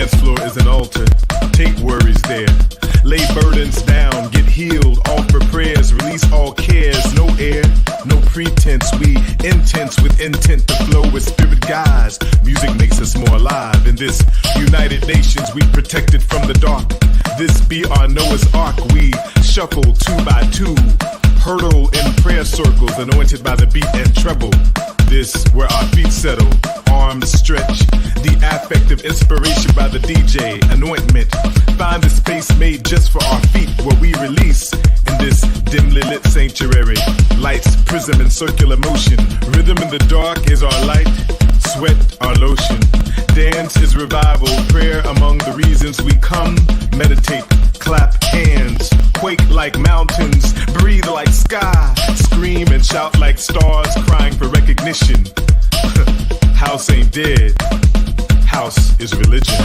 dance floor is an altar. Take worries there. Lay burdens down, get healed, offer prayers, release all cares. No air, no pretense. We intense with intent to flow with spirit guides. Music makes us more alive. In this United Nations, we protected from the dark. This be our Noah's Ark. We shuffle 2 by 2, hurdle in prayer circles, anointed by the beat and treble. This where our feet settle, arms stretch. The affective inspiration by the DJ, anointment. Find a space made just for our feet where we release in this dimly lit sanctuary. Lights, prism, and circular motion. Rhythm in the dark is our light, sweat our lotion. Dance is revival, prayer among the reasons we come. Meditate, clap hands, quake like mountains, breathe like sky, scream and shout like stars crying for recognition. House ain't dead, house is religion.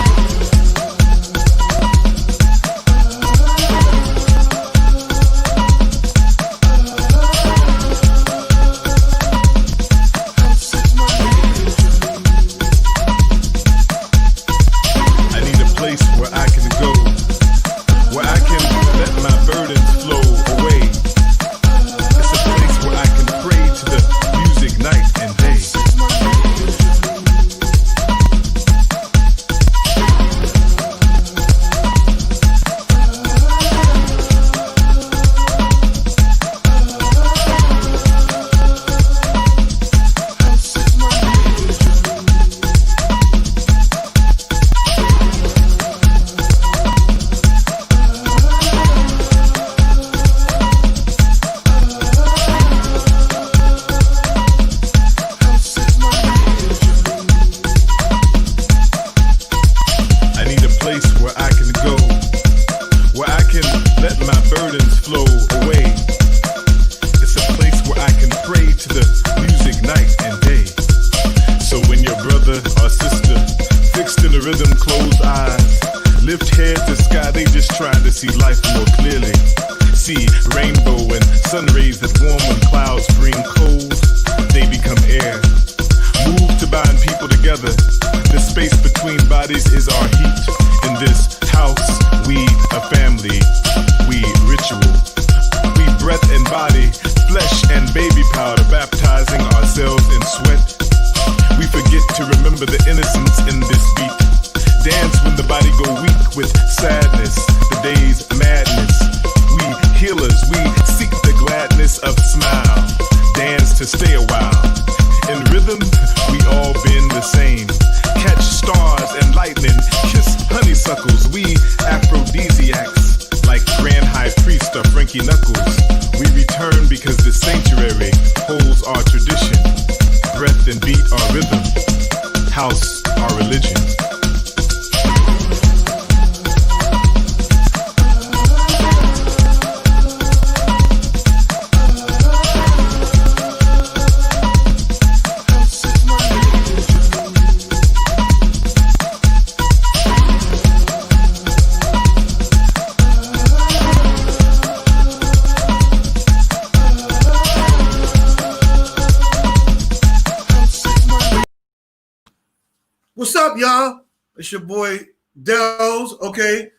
What's up, y'all? It's your boy Dellz. Okay,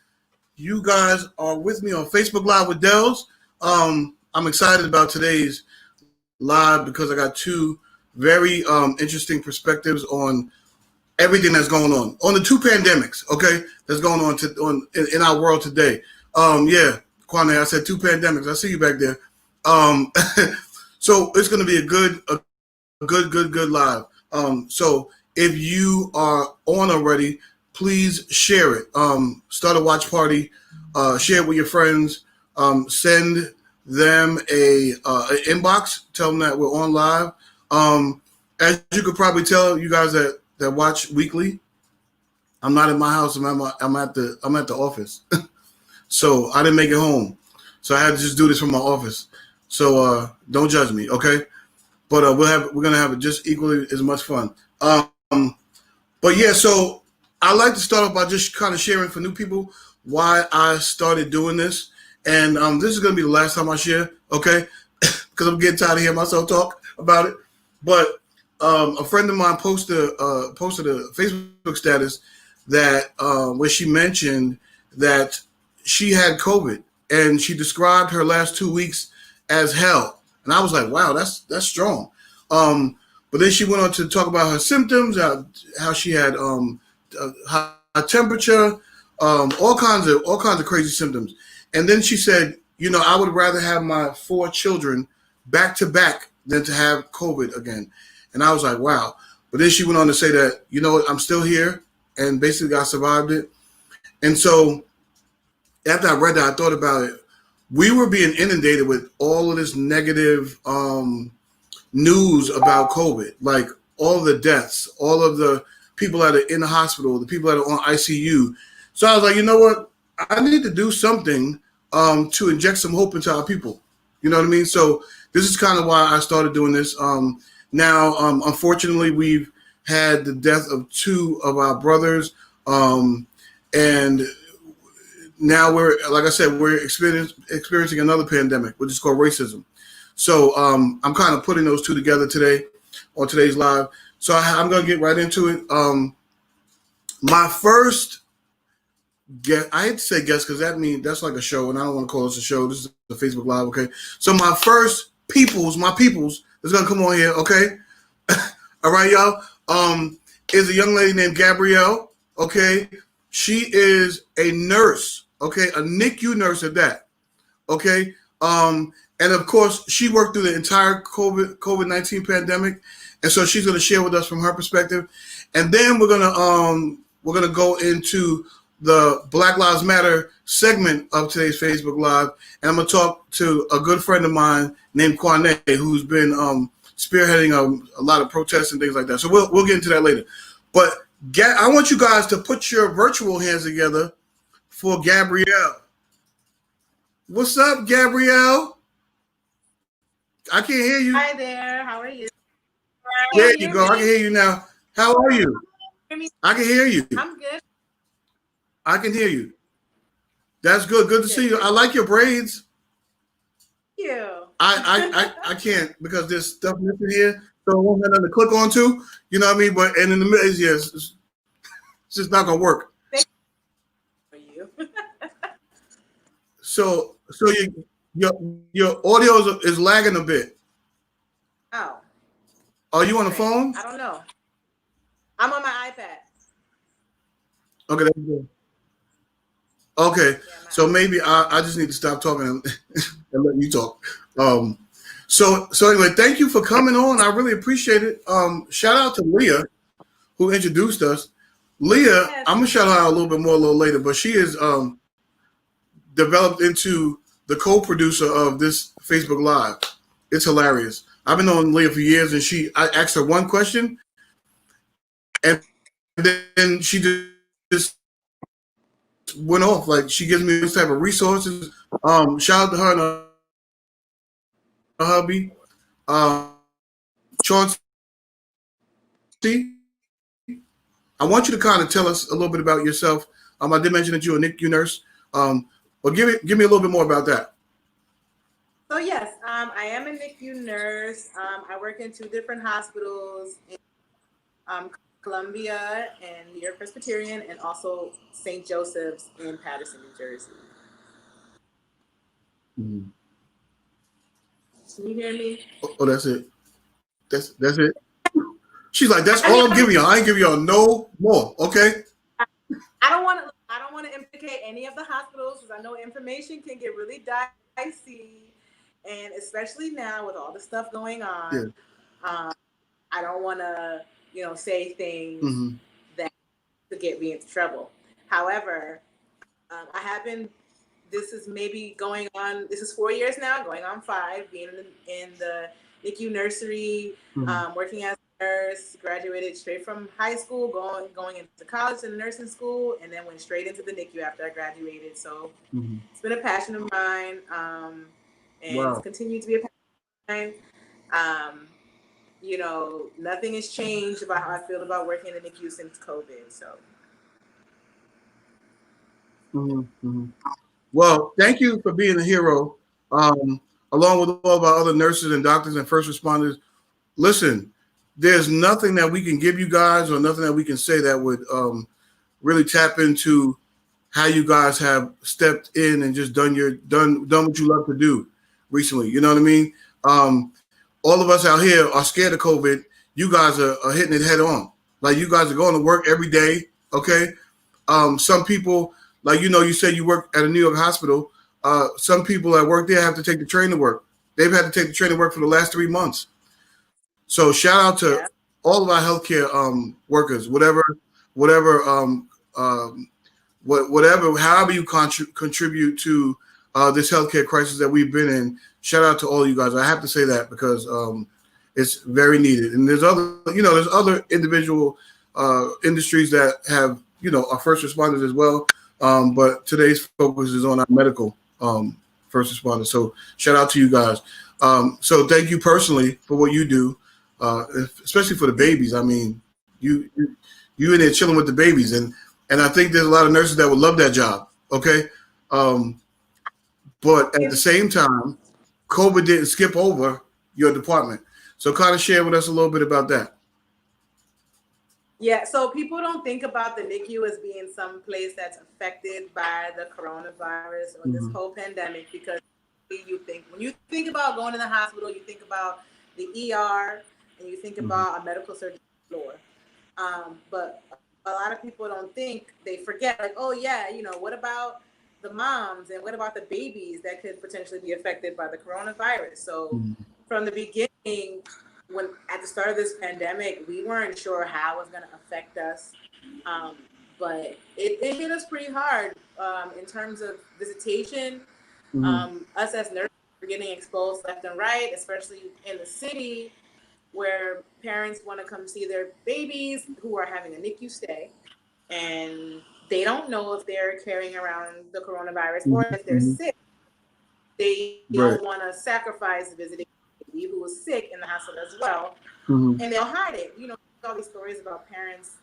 you guys are with me on Facebook Live with Dellz. I'm excited about today's live because I got two very interesting perspectives on everything that's going on the two pandemics. Okay, that's going on in our world today. Yeah, Kwame, I said two pandemics. I see you back there. So it's going to be a good live. So if you are on already, please share it. Start a watch party. Share it with your friends. Send them a inbox. Tell them that we're on live. As you could probably tell, you guys that watch weekly, I'm not in my house. I'm at the office. So I didn't make it home. So I had to just do this from my office. So don't judge me, okay? But we're gonna have just equally as much fun. But yeah, so I like to start off by just kind of sharing for new people why I started doing this. And this is gonna be the last time I share, okay? Because I'm getting tired of hearing myself talk about it. But a friend of mine posted a Facebook status that where she mentioned that she had COVID, and she described her last 2 weeks as hell. And I was like, wow, that's strong. But then she went on to talk about her symptoms, how she had high temperature, all kinds of crazy symptoms. And then she said, I would rather have my 4 children back to back than to have COVID again. And I was like, wow. But then she went on to say that, I'm still here, and basically I survived it. And so after I read that, I thought about it. We were being inundated with all of this negative news about COVID, like all the deaths, all of the people that are in the hospital, the people that are on ICU. So I was like, you know what? I need to do something to inject some hope into our people. You know what I mean? So this is kind of why I started doing this. Now, unfortunately, we've had the death of 2 of our brothers. And now we're experiencing another pandemic, which is called racism. So I'm kind of putting those 2 together today on today's live. So I'm going to get right into it. My first guest, I hate to say guest because that's like a show, and I don't want to call this a show. This is a Facebook Live, okay? So my first my peoples is going to come on here, okay? All right, y'all. Is a young lady named Gabrielle, okay? She is a nurse, okay? A NICU nurse at that, okay? And of course, she worked through the entire COVID-19 pandemic, and so she's going to share with us from her perspective. And then we're gonna go into the Black Lives Matter segment of today's Facebook Live, and I'm gonna talk to a good friend of mine named Kwame, who's been spearheading a lot of protests and things like that. So we'll get into that later. But I want you guys to put your virtual hands together for Gabrielle. What's up, Gabrielle? I can't hear you. Hi there. How are you? There you go. I can hear you now. How are you? I can hear you. I'm good. I can hear you. That's good. Good to see you. I like your braids. Thank you. I can't because there's stuff missing here, so I won't have nothing to click onto. You know what I mean? But in the middle, it's just not gonna work. Thank you. So your audio is lagging a bit. Oh. Are you on the phone? I don't know. I'm on my iPad. Okay, that's good. Okay, yeah, so maybe I just need to stop talking and let you talk. So anyway, thank you for coming on. I really appreciate it. Shout out to Leah, who introduced us. Leah, yes. I'm gonna shout her out a little later, but she is developed into the co-producer of this Facebook Live. It's hilarious. I've been knowing Leah for years, and I asked her one question, and then she just went off. Like, she gives me this type of resources. Shout out to her and her hubby, Chauncey. I want you to kind of tell us a little bit about yourself. I did mention that you're a NICU nurse, but give me a little bit more about that. So yes, I am a NICU nurse. I work in 2 different hospitals in Columbia and New York Presbyterian, and also St. Joseph's in Paterson, New Jersey. Mm-hmm. Can you hear me? Oh, that's it. That's it. She's like, that's all I'm giving y'all. I ain't giving y'all no more. Okay. I don't want to implicate any of the hospitals, because I know information can get really dicey, and especially now with all the stuff going on. Yeah. I don't want to, say things mm-hmm. that could get me into trouble. However, I have been. This is maybe going on. This is 4 years now, going on 5. Being in the NICU nursery, mm-hmm. Working as a nurse. Graduated straight from high school, going into college and nursing school, and then went straight into the NICU after I graduated. So mm-hmm. It's been a passion of mine, and wow. It's continued to be a passion of mine. Nothing has changed about how I feel about working in the NICU since COVID. So. Mm-hmm. Well, thank you for being a hero, along with all of our other nurses and doctors and first responders. Listen, there's nothing that we can give you guys or nothing that we can say that would really tap into how you guys have stepped in and just done what you love to do recently. You know what I mean? All of us out here are scared of COVID. You guys are hitting it head on. Like, you guys are going to work every day. Okay. Some people, like, you said you work at a New York hospital. Some people that work there have to take the train to work. They've had to take the train to work for the last 3 months. So shout out to all of our healthcare workers, however you contribute to this healthcare crisis that we've been in. Shout out to all you guys. I have to say that because it's very needed. And there's other individual industries that have, our first responders as well. But today's focus is on our medical first responders. So shout out to you guys. So thank you personally for what you do, especially for the babies. I mean, you in there chilling with the babies, and I think there's a lot of nurses that would love that job. Okay, but at the same time, COVID didn't skip over your department. So kind of share with us a little bit about that. Yeah, so people don't think about the NICU as being some place that's affected by the coronavirus or this whole pandemic, because when you think about going to the hospital, you think about the ER and you think about a medical surgery floor. But a lot of people they forget, like, oh yeah, what about the moms and what about the babies that could potentially be affected by the coronavirus? So from the beginning, when at the start of this pandemic, we weren't sure how it was going to affect us. But it hit us pretty hard in terms of visitation. Us as nurses were getting exposed left and right, especially in the city, where parents want to come see their babies who are having a NICU stay, and they don't know if they're carrying around the coronavirus or if they're sick. They don't want to sacrifice visiting a baby who was sick in the hospital as well, and they'll hide it. All these stories about parents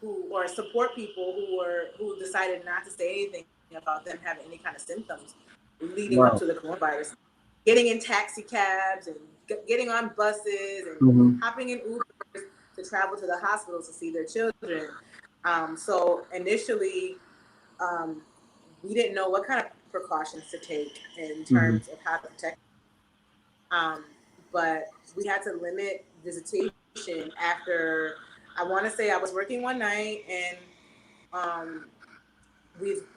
or support people who decided not to say anything about them having any kind of symptoms leading up to the coronavirus, getting in taxi cabs and getting on buses and hopping in Ubers to travel to the hospitals to see their children. So initially, we didn't know what kind of precautions to take in terms of how to protect. But we had to limit visitation after, I want to say I was working one night, and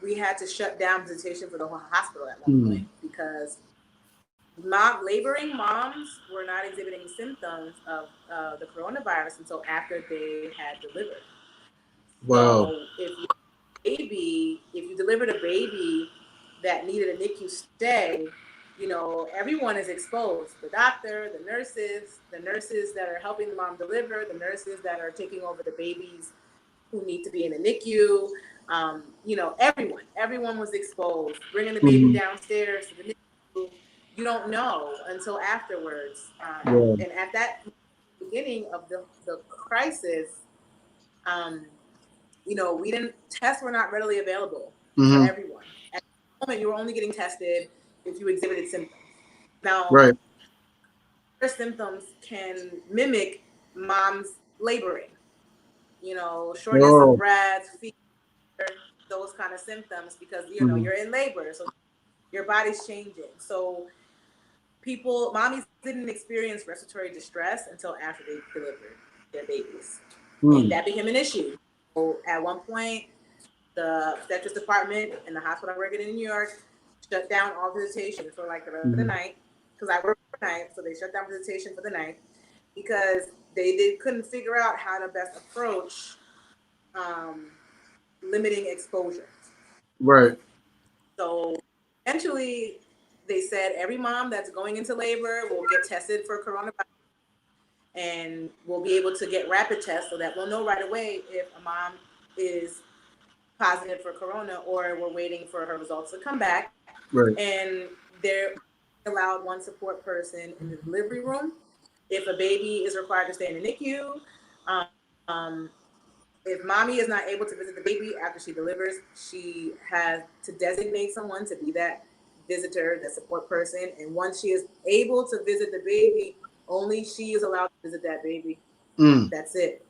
we had to shut down visitation for the whole hospital at one point because laboring moms were not exhibiting symptoms of the coronavirus until after they had delivered. Wow. So if you delivered a baby that needed a NICU stay, everyone is exposed. The doctor, the nurses that are helping the mom deliver, the nurses that are taking over the babies who need to be in the NICU. Everyone was exposed. Bringing the baby downstairs to the NICU, you don't know until afterwards. And at that beginning of the crisis, tests were not readily available for everyone. At the moment, you were only getting tested if you exhibited symptoms. Now, their symptoms can mimic mom's laboring. Shortness of breath, fever, those kind of symptoms, because you're in labor, so your body's changing. So mommies didn't experience respiratory distress until after they delivered their babies, and that became an issue. So at one point, the obstetrics department in the hospital I'm working in New York shut down all visitation for like the rest of the night, because I work overnight, so they shut down visitation for the night because they couldn't figure out how to best approach limiting exposure. Right. So eventually they said every mom that's going into labor will get tested for coronavirus, and we'll be able to get rapid tests so that we'll know right away if a mom is positive for corona or we're waiting for her results to come back. Right. And they're allowed one support person in the delivery room. If a baby is required to stay in the NICU, if mommy is not able to visit the baby after she delivers, she has to designate someone to be that visitor, that support person. And once she is able to visit the baby, only she is allowed to visit that baby. That's it.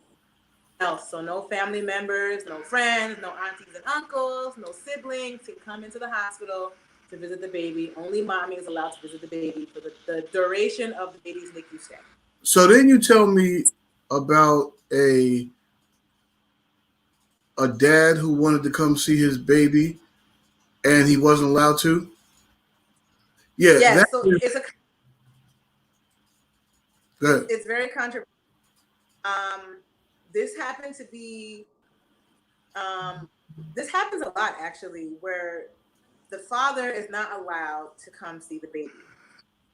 else. So no family members, no friends, no aunties and uncles, no siblings can come into the hospital to visit the baby. Only mommy is allowed to visit the baby for the duration of the baby's NICU stay. So then you tell me about a dad who wanted to come see his baby and he wasn't allowed to. Yeah, yes. So good. It's very controversial. This happened to be. This happens a lot actually, where the father is not allowed to come see the baby.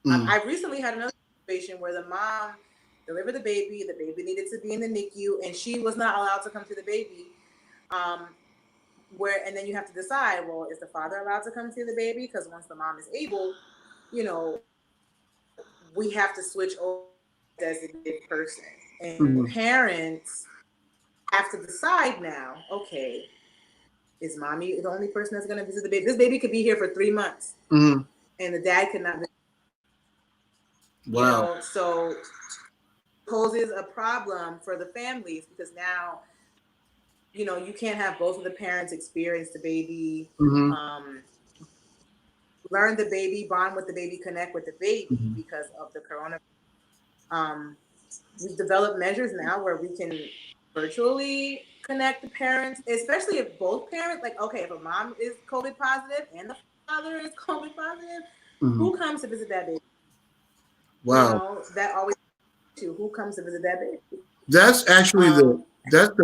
I recently had another situation where the mom delivered the baby needed to be in the NICU, and she was not allowed to come to the baby. And then you have to decide, well, is the father allowed to come see the baby? Because once the mom is able, we have to switch over to a designated person. And parents have to decide now, okay, is mommy the only person that's going to visit the baby? This baby could be here for 3 months, and the dad could not visit. Wow. So poses a problem for the families, because now, you can't have both of the parents experience the baby, learn the baby, bond with the baby, connect with the baby because of the coronavirus. We've developed measures now where we can virtually connect the parents, especially if both parents, like, okay, if a mom is COVID positive and the father is COVID positive, who comes to visit that baby? Wow. That always, who comes to visit that baby? That's actually that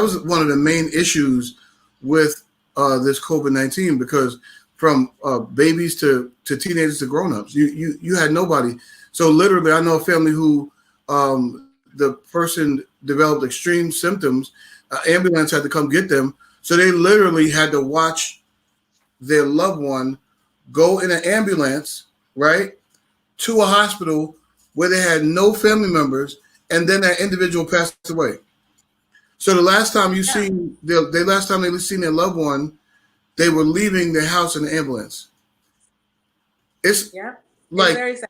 was one of the main issues with this COVID-19, because from babies to teenagers to grown-ups, you had nobody. So literally, I know a family who the person developed extreme symptoms. Ambulance had to come get them. So they literally had to watch their loved one go in an ambulance, right, to a hospital where they had no family members, and then that individual passed away. So the last time they seen their loved one, they were leaving their house in the ambulance. It's like,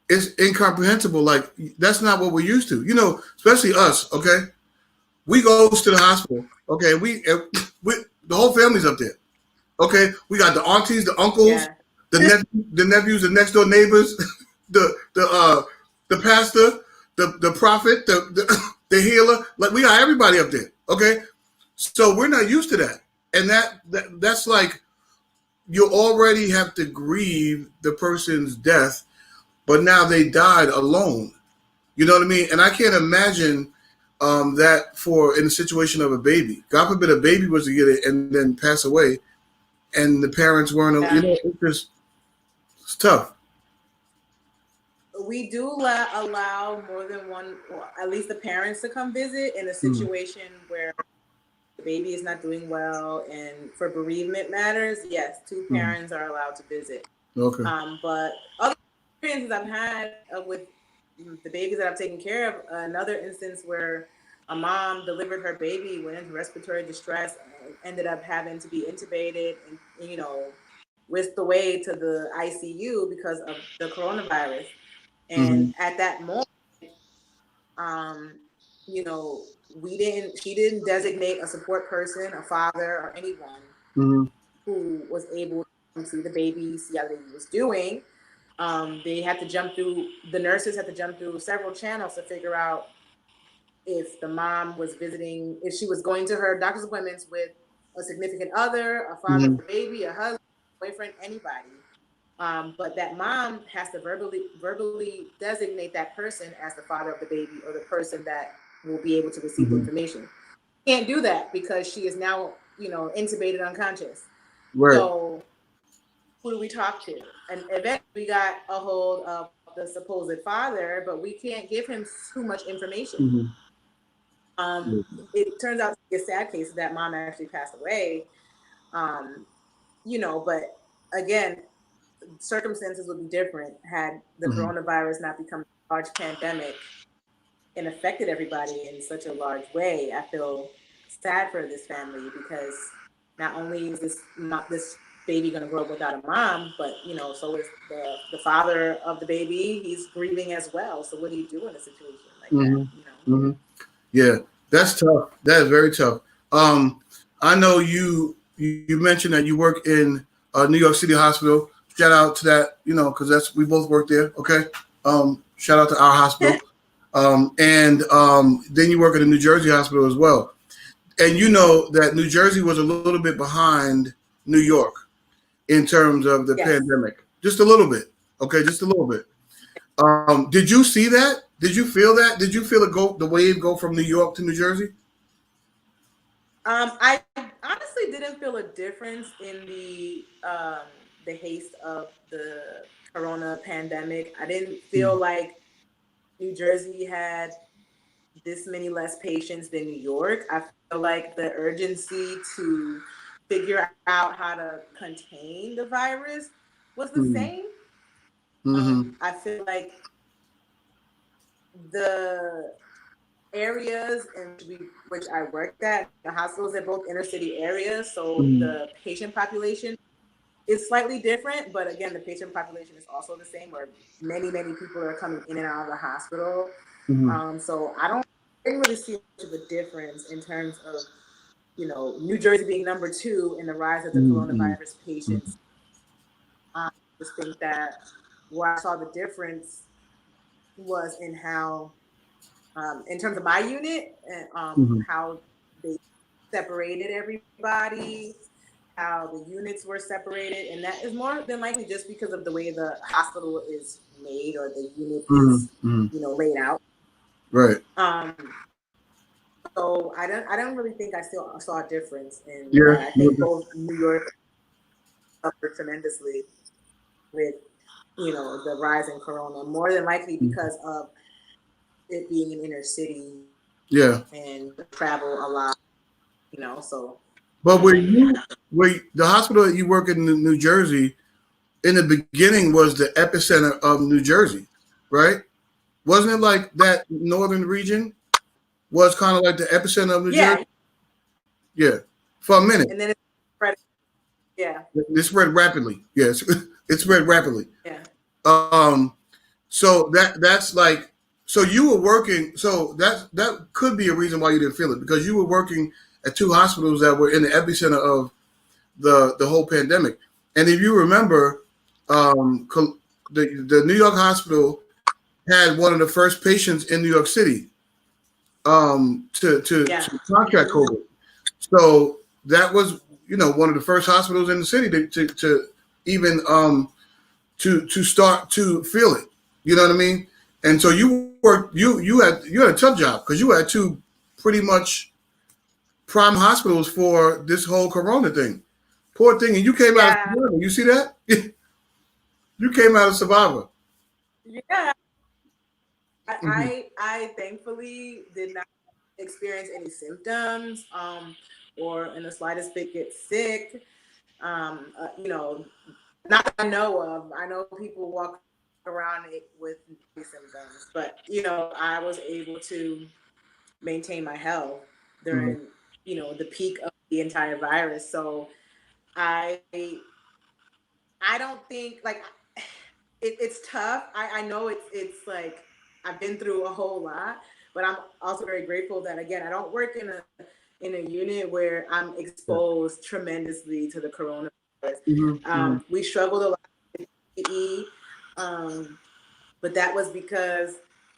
it's incomprehensible. Like, that's not what we're used to. Especially us. Okay, we go to the hospital. Okay, we the whole family's up there. Okay, we got the aunties, the uncles, the nephews, the next door neighbors, the pastor, the prophet, the healer. Like, we got everybody up there. Okay, so we're not used to that, and that's like, you already have to grieve the person's death, but now they died alone. You know what I mean? And I can't imagine that in the situation of a baby. God forbid a baby was to get it and then pass away, and the parents weren't. It's tough. We do allow more than one, or at least the parents, to come visit in a situation where the baby is not doing well, and for bereavement matters, yes, 2 parents are allowed to visit. Okay. But other experiences I've had with the babies that I've taken care of, another instance where a mom delivered her baby, went into respiratory distress, and ended up having to be intubated and, whisked away to the ICU because of the coronavirus. And at that moment, she didn't designate a support person, a father, or anyone who was able to see the baby, see how the baby was doing. The nurses had to jump through several channels to figure out if the mom was visiting, if she was going to her doctor's appointments with a significant other, a father of the baby, a husband, boyfriend, anybody. But that mom has to verbally designate that person as the father of the baby, or the person that will be able to receive the information. Can't do that because she is now, intubated, unconscious. Right. So who do we talk to? And eventually we got a hold of the supposed father, but we can't give him too much information. It turns out to be a sad case that mom actually passed away. But again, circumstances would be different had the coronavirus not become a large pandemic and affected everybody in such a large way. I feel sad for this family, because not only is this baby going to grow up without a mom, but so is the father of the baby. He's grieving as well. So what do you do in a situation like that? Yeah, That's tough. That is very tough. I know you mentioned that you work in New York City Hospital. Shout out to that, because we both work there. Okay. Shout out to our hospital. And then you work at a New Jersey hospital as well. And you know that New Jersey was a little bit behind New York in terms of the pandemic, just a little bit. Okay, just a little bit. Did you see that? Did you feel that? Did you feel the wave go from New York to New Jersey? I honestly didn't feel a difference in the haste of the corona pandemic. I didn't feel like New Jersey had this many less patients than New York. I feel like the urgency to figure out how to contain the virus was the same. I feel like the areas in which I worked at, the hospitals are both inner city areas, so the patient population is slightly different, but again, the patient population is also the same, where many people are coming in and out of the hospital. So I didn't really see much of a difference in terms of, New Jersey being number 2 in the rise of the coronavirus patients. I just think that where I saw the difference was in how, in terms of my unit, how they separated everybody, how the units were separated, and that is more than likely just because of the way the hospital is made or the unit is, laid out. Right. So I don't really think I still saw a difference in. Yeah. I think both New York suffered tremendously with, the rise in corona, more than likely because of it being an inner city. Yeah. And travel a lot, so. But were the hospital that you work in New Jersey in the beginning was the epicenter of New Jersey, right? Wasn't it like that northern region was kind of like the epicenter of New Jersey? Yeah, for a minute. And then it spread. Yeah. It spread rapidly. Yes, it spread rapidly. Yeah. So that's like, so you were working. So that could be a reason why you didn't feel it, because you were working at 2 hospitals that were in the epicenter of the whole pandemic. And if you remember, the New York hospital had one of the first patients in New York City to contract COVID. So that was, one of the first hospitals in the city to even to start to feel it. You know what I mean? And so you had a tough job, because you had 2 pretty much prime hospitals for this whole corona thing. Poor thing. And you came out of survivor. You see that? You came out of survivor. Yeah. I thankfully did not experience any symptoms or in the slightest bit get sick. Not that I know of. I know people walk around with symptoms, but I was able to maintain my health during the peak of the entire virus. So I don't think, like, it's tough. I know it's like I've been through a whole lot, but I'm also very grateful that, again, I don't work in a unit where I'm exposed tremendously to the coronavirus. We struggled a lot with PPE, but that was because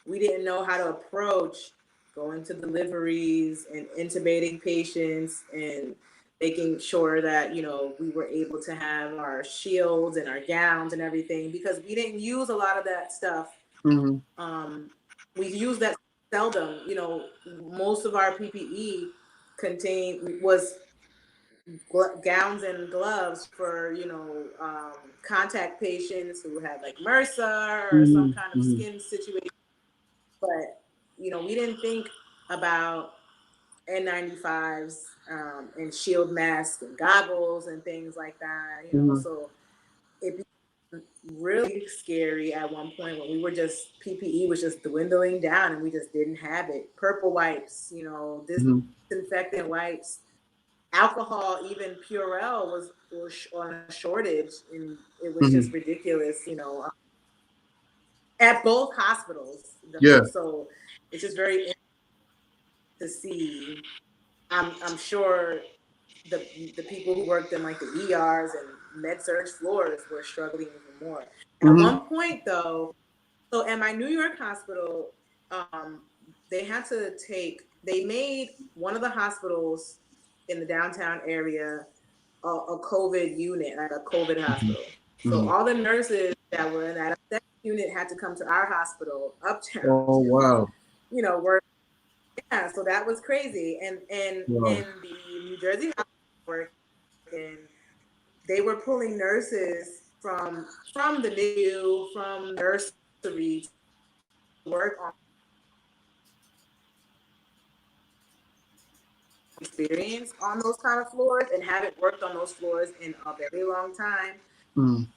we didn't know how to approach going to deliveries and intubating patients and making sure that, we were able to have our shields and our gowns and everything, because we didn't use a lot of that stuff. We used that seldom. Most of our PPE was gowns and gloves for, contact patients who had like MRSA or some kind of skin situation. But, we didn't think about N95s and shield masks and goggles and things like that, so it became really scary at one point when PPE was just dwindling down and we just didn't have it. Purple wipes, disinfectant wipes, alcohol, even Purell was on a shortage, and it was just ridiculous, at both hospitals. So it's just very to see. I'm sure the people who worked in like the ERs and med surg floors were struggling even more. At one point, though, so at my New York hospital, they made one of the hospitals in the downtown area a COVID unit, like a COVID hospital. So all the nurses that were in that unit had to come to our hospital uptown. Oh, wow. You know, work. Yeah, so that was crazy. And Wow. in the New Jersey hospital, and they were pulling nurses from the NICU, from nursery to work on experience on those kind of floors and haven't worked on those floors in a very long time.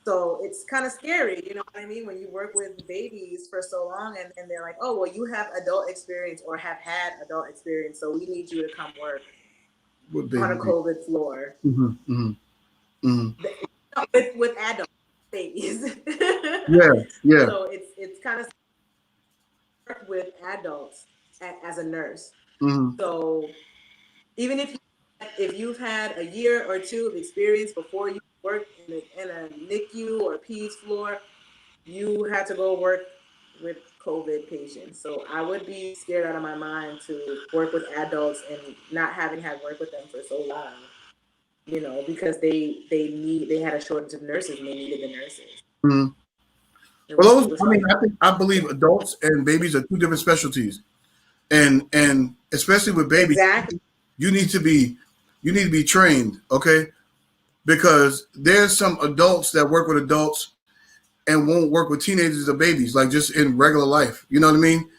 So it's kind of scary, you know what I mean? When you work with babies for so long and they're like, oh, well, you have adult experience or have had adult experience, so we need you to come work on a COVID floor. With adult babies. Yeah. So it's kind of work with adults as a nurse. So even if you've had a year or two of experience before you worked in a NICU or PEDS floor, you had to go work with COVID patients. So I would be scared out of my mind to work with adults and not having had worked with them for so long. You know, because they had a shortage of nurses and they needed the nurses. Well, I believe adults and babies are two different specialties, and especially with babies, exactly. you need to be trained, okay? Because there's some adults that work with adults and won't work with teenagers or babies, like just in regular life. You know what I mean?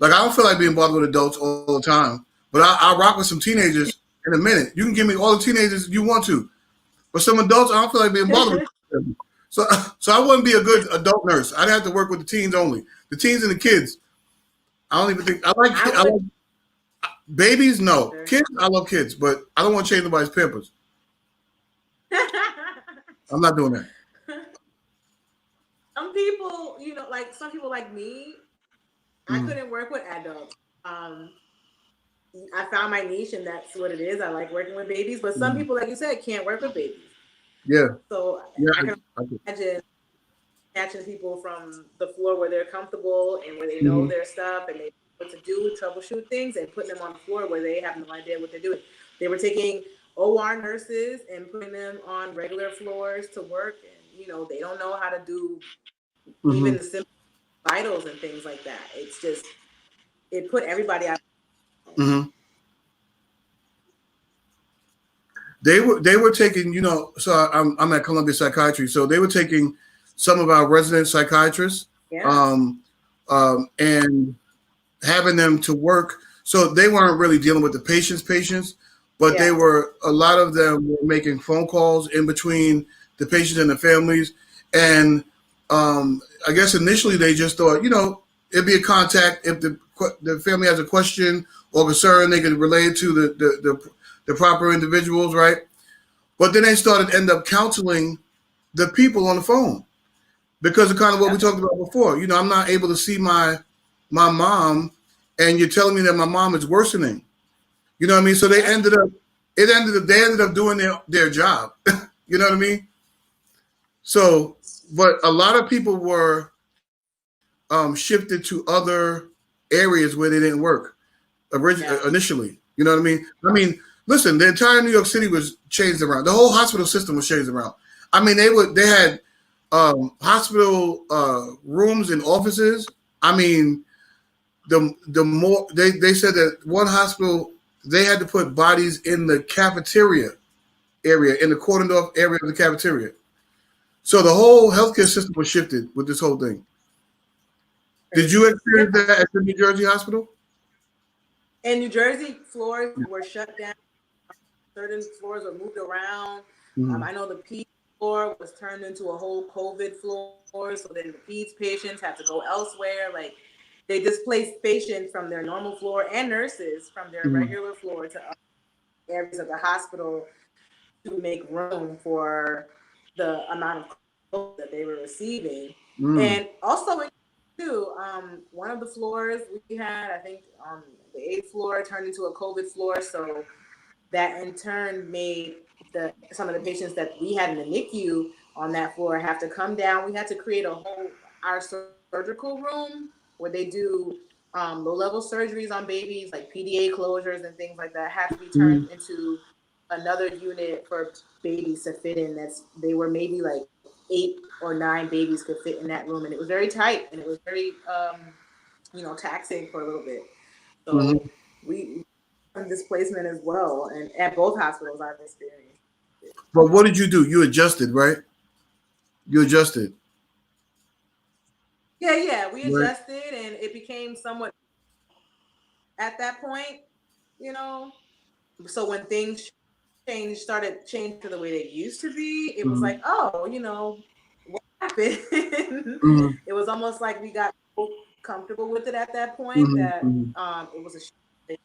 Like I don't feel like being bothered with adults all the time, but I rock with some teenagers in a minute. You can give me all the teenagers you want to, but some adults I don't feel like being bothered with them. So I wouldn't be a good adult nurse. I'd have to work with the teens only. The teens and the kids. I don't even think I like babies. No, kids. I love kids, but I don't want to change nobody's pampers. I'm not doing that. Some people, you know, like some people like me, I couldn't work with adults. I found my niche, and that's what it is. I like working with babies, but some people, like you said, can't work with babies. Yeah. So I can imagine catching people from the floor where they're comfortable and where they know their stuff and they know what to do, troubleshoot things, and putting them on the floor where they have no idea what they're doing. They were taking OR nurses and putting them on regular floors to work, and you know they don't know how to do even the simple vitals and things like that. It's just it put everybody out. They were taking, you know, so I'm at Columbia Psychiatry, so they were taking some of our resident psychiatrists and having them to work. So they weren't really dealing with the patients, but they were, a lot of them were making phone calls in between the patients and the families. And I guess initially they just thought, you know, it'd be a contact. If the family has a question or concern, they could relay it to the proper individuals, right? But then they end up counseling the people on the phone because of kind of what we talked about before. You know, I'm not able to see my mom, and you're telling me that my mom is worsening. You know what I mean? So they ended up doing their job. You know what I mean? So, but a lot of people were shifted to other areas where they didn't work initially. You know what I mean? I mean, listen, the entire New York City was changed around. The whole hospital system was changed around. I mean, they had hospital rooms and offices. I mean, the more they said that one hospital, they had to put bodies in the cafeteria area, in the cordoned off area of the cafeteria. So the whole healthcare system was shifted with this whole thing. Did you experience that at the New Jersey hospital? In New Jersey, floors were shut down. Certain floors were moved around. I know the PEDS floor was turned into a whole COVID floor, so then the PEDS patients had to go elsewhere. Like they displaced patients from their normal floor and nurses from their regular floor to other areas of the hospital to make room for the amount of COVID that they were receiving. And also too. One of the floors we had, I think, the 8th floor turned into a COVID floor, so that in turn made some of the patients that we had in the NICU on that floor have to come down. We had to create our surgical room where they do low-level surgeries on babies, like PDA closures and things like that, had to be turned into another unit for babies to fit in. They were maybe like 8 or 9 babies could fit in that room, and it was very tight, and it was very taxing for a little bit. So we displacement as well, and at both hospitals I've experienced. But what did you do? You adjusted, right? You adjusted. Yeah, we adjusted, and it became somewhat at that point, So when things started changing to the way they used to be, it was like, what happened? It was almost like we got comfortable with it at that point that it was a shame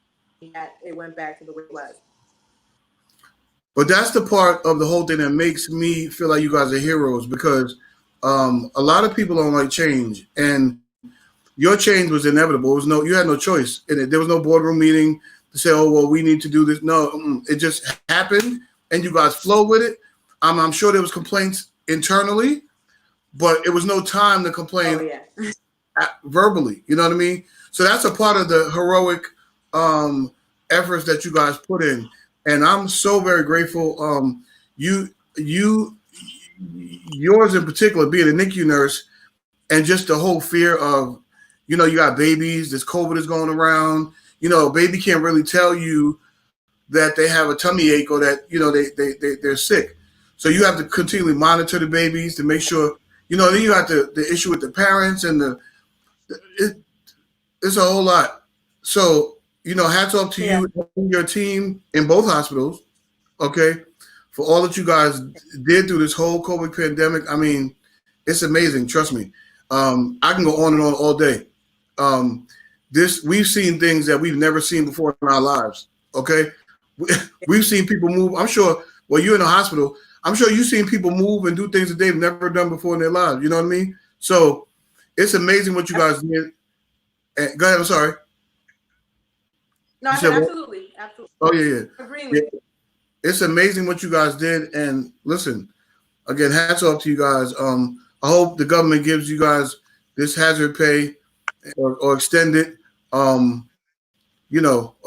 that it went back to the way it was. But that's the part of the whole thing that makes me feel like you guys are heroes, because a lot of people don't like change, and your change was inevitable. You had no choice in it. There was no boardroom meeting to say, "Oh, well, we need to do this." No, it just happened, and you guys flow with it. I'm sure there was complaints internally, but it was no time to complain verbally. You know what I mean? So that's a part of the heroic efforts that you guys put in. And I'm so very grateful. Yours in particular, being a NICU nurse, and just the whole fear of, you got babies, this COVID is going around. A baby can't really tell you that they have a tummy ache or that, they're sick. So you have to continually monitor the babies to make sure, then you have the issue with the parents, and it's a whole lot. So, hats off to you and your team in both hospitals, okay, for all that you guys did through this whole COVID pandemic. I mean, it's amazing. Trust me. I can go on and on all day. We've seen things that we've never seen before in our lives, okay? We've seen people move. I'm sure, you're in a hospital. I'm sure you've seen people move and do things that they've never done before in their lives. You know what I mean? So it's amazing what you guys did. Go ahead. I'm sorry. No, I said absolutely. Oh, yeah. Agreeing with you. It's amazing what you guys did. And listen, again, hats off to you guys. I hope the government gives you guys this hazard pay or extend it, or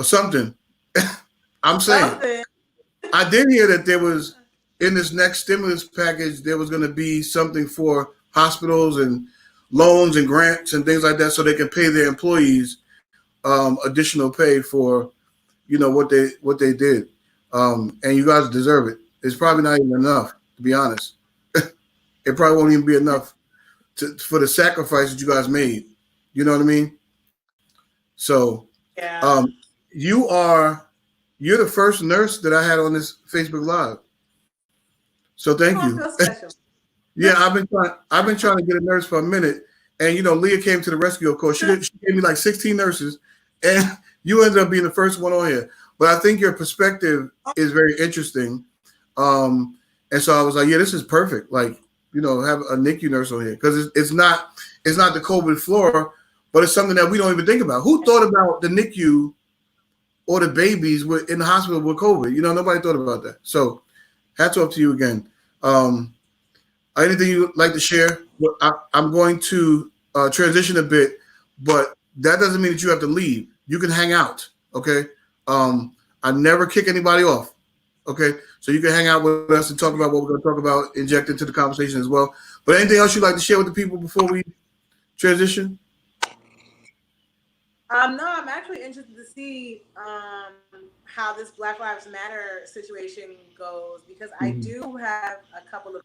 something. I'm saying. I did hear that there was, in this next stimulus package, there was going to be something for hospitals and loans and grants and things like that, so they can pay their employees additional pay for, what they did. And you guys deserve it. It's probably not even enough, to be honest. It probably won't even be enough for the sacrifice that you guys made. You know what I mean? So you're the first nurse that I had on this Facebook Live. So thank you. Yeah, I've been trying to get a nurse for a minute. And Leah came to the rescue, of course. She gave me like 16 nurses, and you ended up being the first one on here. But I think your perspective is very interesting. And so I was like, yeah, this is perfect. Like, have a NICU nurse on here, because it's not the COVID floor, but it's something that we don't even think about. Who thought about the NICU or the babies in the hospital with COVID? Nobody thought about that. So hats off to you again. Anything you'd like to share? I'm going to transition a bit, but that doesn't mean that you have to leave. You can hang out, okay? I never kick anybody off, okay? So you can hang out with us and talk about what we're going to talk about, inject into the conversation as well. But anything else you'd like to share with the people before we transition? No, I'm actually interested to see how this Black Lives Matter situation goes, because I do have a couple of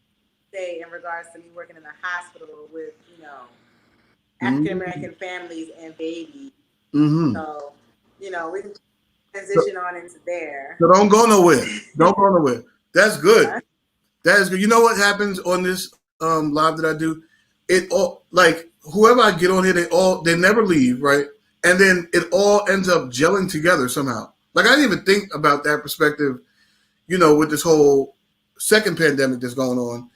say in regards to me working in the hospital with, African American families and babies. So, we can transition on into there. So don't go nowhere. Don't go nowhere. That's good. That is good. You know what happens on this live that I do? It all, like, whoever I get on here, they never leave, right? And then it all ends up gelling together somehow. Like, I didn't even think about that perspective, with this whole second pandemic that's going on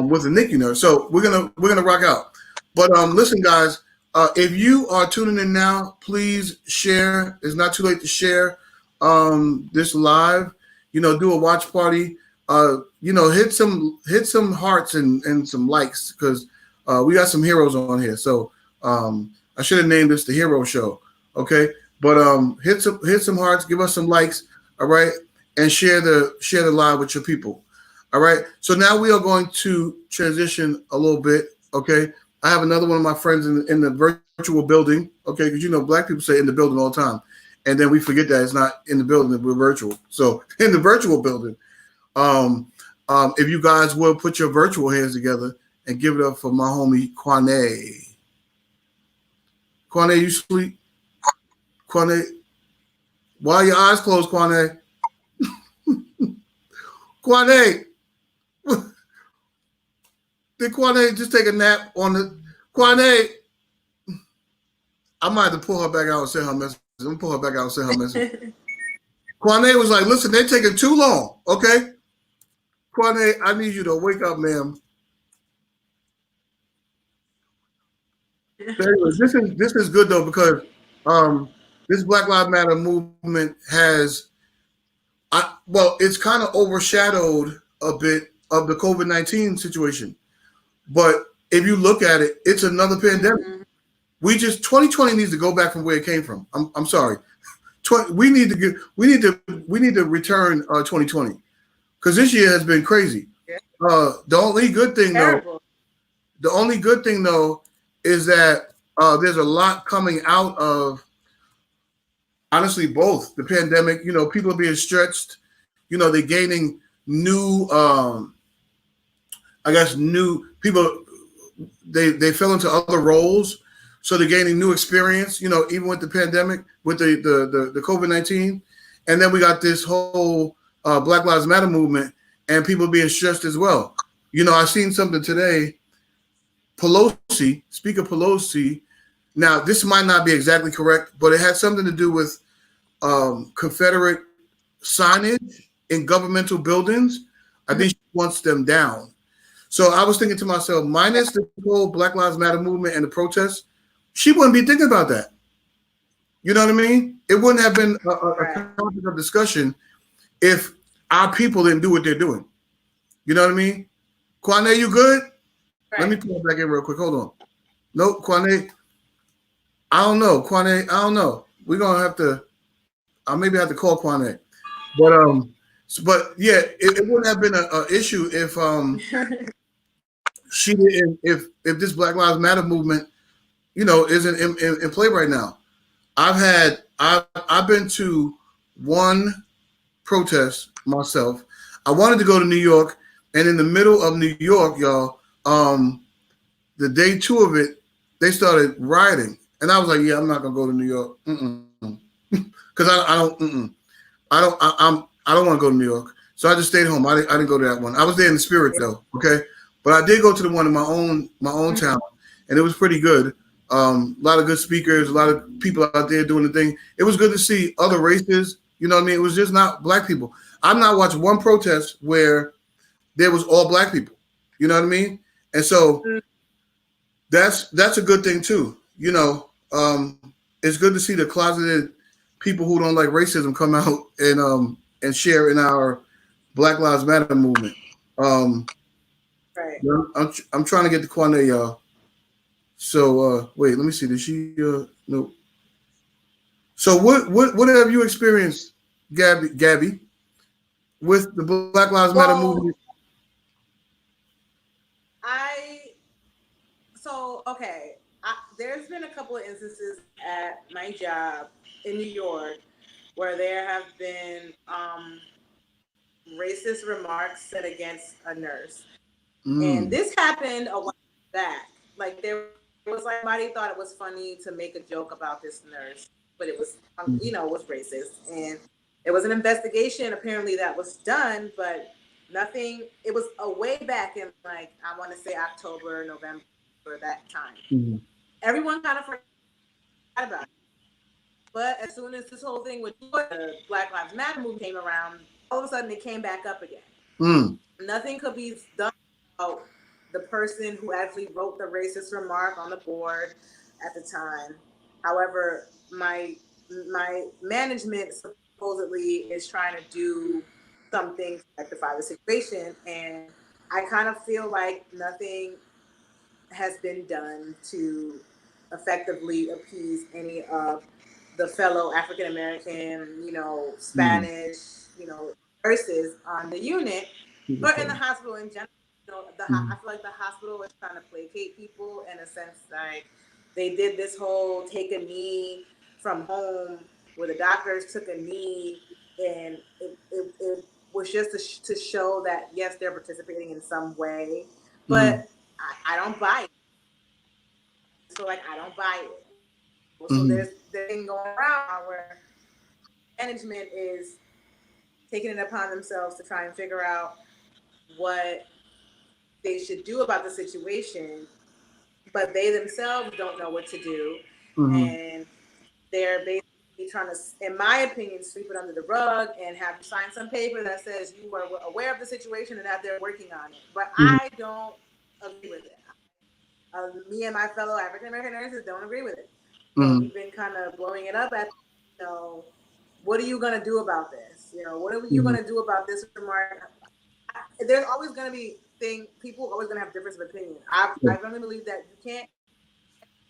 with the NICU nurse. So we're gonna rock out. But listen, guys, If you are tuning in now, please share. It's not too late to share this live. Do a watch party. Hit some hearts and some likes because we got some heroes on here. So I should have named this the Hero Show. Okay, but hit some hearts, give us some likes. All right, and share the live with your people. All right. So now we are going to transition a little bit. Okay. I have another one of my friends in the virtual building. Okay, because Black people say in the building all the time, and then we forget that it's not in the building, that we're virtual. So in the virtual building, if you guys will put your virtual hands together and give it up for my homie Kwane. Kwane, you sleep? Kwane, why are your eyes closed, Kwane? Kwane, did Kwane just take a nap on the Kwane? I might have to pull her back out and send her message. I'm gonna pull her back out and send her message. Kwane was like, listen, they're taking too long. Okay. Kwane, I need you to wake up, ma'am. This is good though, because this Black Lives Matter movement has it's kind of overshadowed a bit of the COVID-19 situation. But if you look at it, it's another pandemic. Mm-hmm. 2020 needs to go back from where it came from. I'm sorry. We need to return 2020 because this year has been crazy. Yeah. The only good thing though is that there's a lot coming out of, honestly, both the pandemic. People are being stretched. They're gaining new, new people. They fell into other roles. So they're gaining new experience, even with the pandemic, with the COVID-19. And then we got this whole Black Lives Matter movement and people being stressed as well. I seen something today. Speaker Pelosi. Now, this might not be exactly correct, but it had something to do with Confederate signage in governmental buildings. I think she wants them down. So I was thinking to myself, minus the whole Black Lives Matter movement and the protests, she wouldn't be thinking about that. You know what I mean? It wouldn't have been a topic of discussion if our people didn't do what they're doing. You know what I mean? Kwane, you good? Right. Let me pull it back in real quick. Hold on. Nope, Kwane. I don't know. Kwane, I don't know. We're gonna have to. I maybe have to call Kwane. But yeah, it wouldn't have been an issue if she didn't. If this Black Lives Matter movement, isn't in play right now. I've been to one protest myself. I wanted to go to New York, and in the middle of New York, y'all, the day 2 of it, they started rioting, and I was like, yeah, I'm not gonna go to New York, because I don't want to go to New York, so I just stayed home. I didn't go to that one. I was there in the spirit though, okay, but I did go to the one in my own town, and it was pretty good. A lot of good speakers, a lot of people out there doing the thing. It was good to see other races. You know what I mean? It was just not Black people. I've not watched one protest where there was all Black people. You know what I mean? And so that's a good thing too. It's good to see the closeted people who don't like racism come out and share in our Black Lives Matter movement. Right. I'm trying to get to Kwane, y'all. So wait, let me see. Did she no? So what have you experienced, Gabby, with the Black Lives Matter movement? There's been a couple of instances at my job in New York where there have been racist remarks said against a nurse, and this happened a while back. Like there was like somebody thought it was funny to make a joke about this nurse, but it was it was racist, and it was an investigation apparently that was done, but nothing. It was a way back in like I want to say October, November, that time. Everyone kind of forgot about it, but as soon as this whole thing with the Black Lives Matter movement came around, all of a sudden it came back up again. Nothing could be done about the person who actually wrote the racist remark on the board. at the time. However, my management supposedly is trying to do something to rectify the situation, and I kind of feel like nothing has been done to effectively appease any of the fellow African American, Spanish, nurses on the unit, or in the hospital in general. I feel like the hospital is trying to placate people in a sense, like they did this whole take a knee from home, where the doctors took a knee, and it was just to show that yes, they're participating in some way, but I don't buy it. So like I don't buy it. So there's the thing going around where management is taking it upon themselves to try and figure out what they should do about the situation, but they themselves don't know what to do, and they're basically trying to, in my opinion, sweep it under the rug and have you sign some paper that says you are aware of the situation and that they're working on it. But I don't agree with it. Me and my fellow African American nurses don't agree with it. So we've been kind of blowing it up at, what are you going to do about this? What are you going to do about this remark? There's always going to be people are always going to have difference of opinion. I really believe that you can't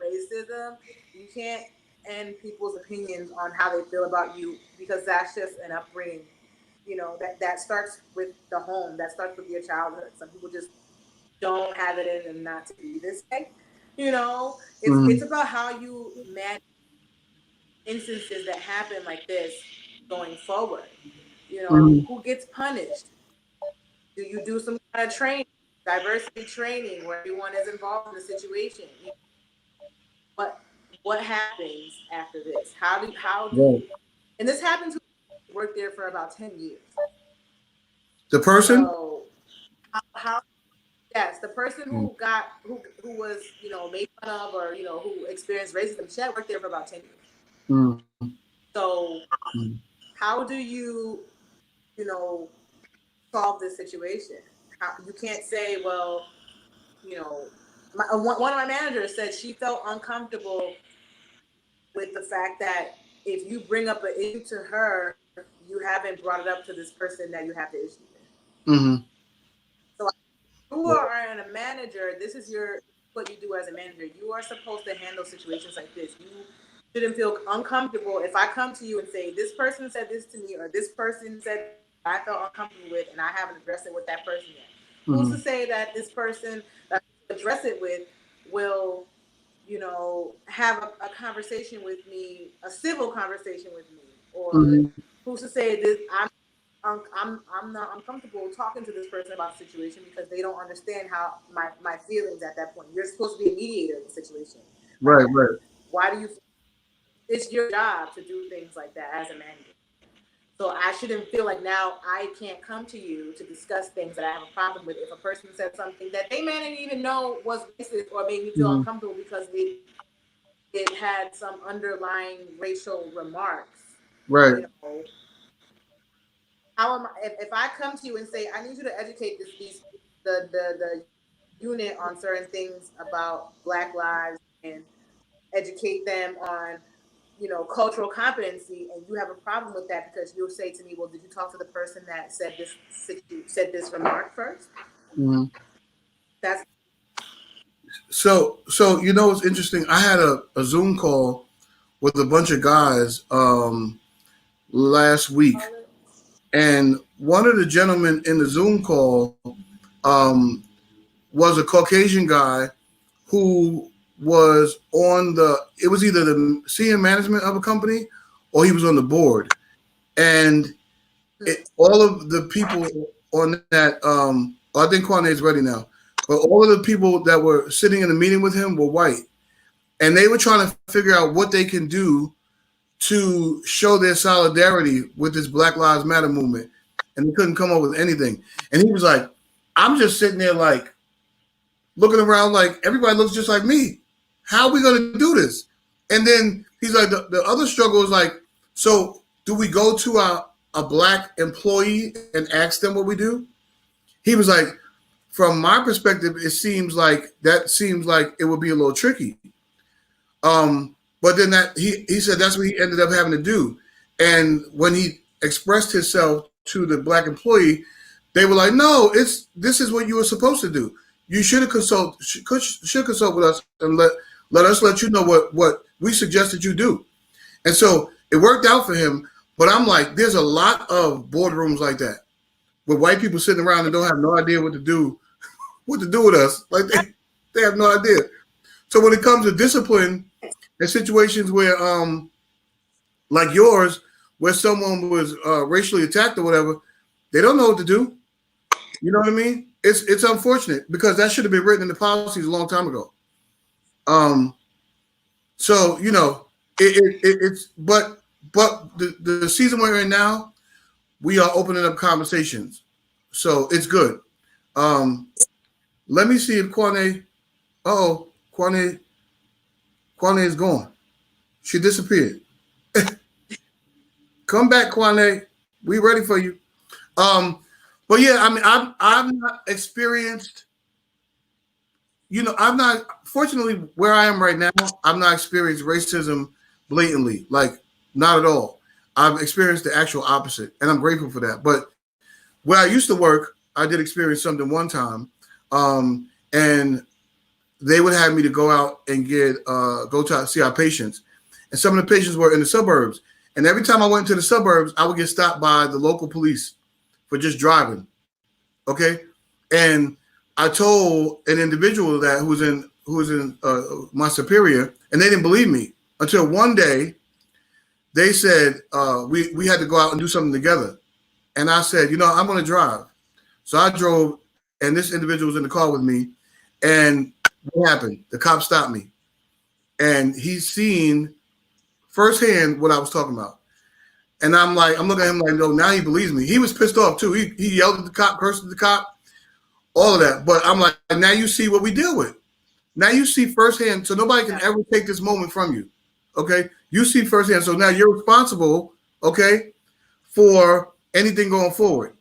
racism, you can't end people's opinions on how they feel about you, because that's just an upbringing. That starts with the home, that starts with your childhood. Some people just don't have it in them not to be this way. It's about how you manage instances that happen like this going forward. Who gets punished? Do you do some kind of training, diversity training, where everyone is involved in the situation? What happens after this? How do and this happened to work there for about 10 years. The person? So how yes, the person who was, made fun of, or, who experienced racism, she had worked there for about 10 years. So how do you, solve this situation? You can't say, well, one of my managers said she felt uncomfortable with the fact that if you bring up an issue to her, you haven't brought it up to this person that you have the issue with. So you are a manager. This is what you do as a manager. You are supposed to handle situations like this. You shouldn't feel uncomfortable if I come to you and say, this person said this to me, or this person said I felt uncomfortable with, and I haven't addressed it with that person yet. Who's to say that this person that I address it with will, have a conversation with me, a civil conversation with me, or who's to say this? I'm not uncomfortable talking to this person about the situation because they don't understand how my feelings at that point. You're supposed to be a mediator in the situation. Right. Why do you? It's your job to do things like that as a manager. So I shouldn't feel like now I can't come to you to discuss things that I have a problem with if a person said something that they may not even know was racist or made me feel uncomfortable because it had some underlying racial remarks. Right. How am I, if I come to you and say I need you to educate the unit on certain things about Black lives and educate them on cultural competency, and you have a problem with that because you'll say to me, well, did you talk to the person that said this remark first? That's so what's interesting, I had a Zoom call with a bunch of guys last week, and one of the gentlemen in the Zoom call was a Caucasian guy who was it was either the senior management of a company or he was on the board. And all of the people on that, I think Kwane's ready now, but all of the people that were sitting in the meeting with him were white. And they were trying to figure out what they can do to show their solidarity with this Black Lives Matter movement. And they couldn't come up with anything. And he was like, I'm just sitting there like looking around like everybody looks just like me. How are we going to do this? And then he's like, the other struggle is like, so do we go to a Black employee and ask them what we do? He was like, from my perspective, it seems like it would be a little tricky. But then he said that's what he ended up having to do. And when he expressed himself to the black employee, they were like, "No, this is what you were supposed to do. You should consult with us and let us let you know what we suggested you do." And so it worked out for him. But I'm like, there's a lot of boardrooms like that with white people sitting around and don't have no idea what to do with us. Like they have no idea. So when it comes to discipline in situations where like yours, where someone was racially attacked or whatever, they don't know what to do. You know what I mean? It's unfortunate because that should have been written in the policies a long time ago. So you know, it's but the season we're in now, we are opening up conversations, so it's good. Let me see if Kwane. Kwane is gone. She disappeared. Come back, Kwane. We ready for you. But yeah, I mean, I've not experienced. You know, I'm not. Fortunately, where I am right now, I've not experienced racism blatantly, like not at all. I've experienced the actual opposite, and I'm grateful for that. But where I used to work, I did experience something one time, and they would have me to go out and go to see our patients, and some of the patients were in the suburbs. And every time I went to the suburbs, I would get stopped by the local police for just driving. Okay, and I told an individual that who was in my superior, and they didn't believe me until one day they said we had to go out and do something together, and I said, you know, I'm going to drive. So I drove, and this individual was in the car with me, and what happened? The cop stopped me, and he's seen firsthand what I was talking about. And I'm looking at him like, no, now he believes me. He was pissed off too. He yelled at the cop, cursed at the cop, all of that. But I'm like, now you see what we deal with. Now you see firsthand, so nobody can ever take this moment from you. Okay? You see firsthand. So now you're responsible, okay, for anything going forward.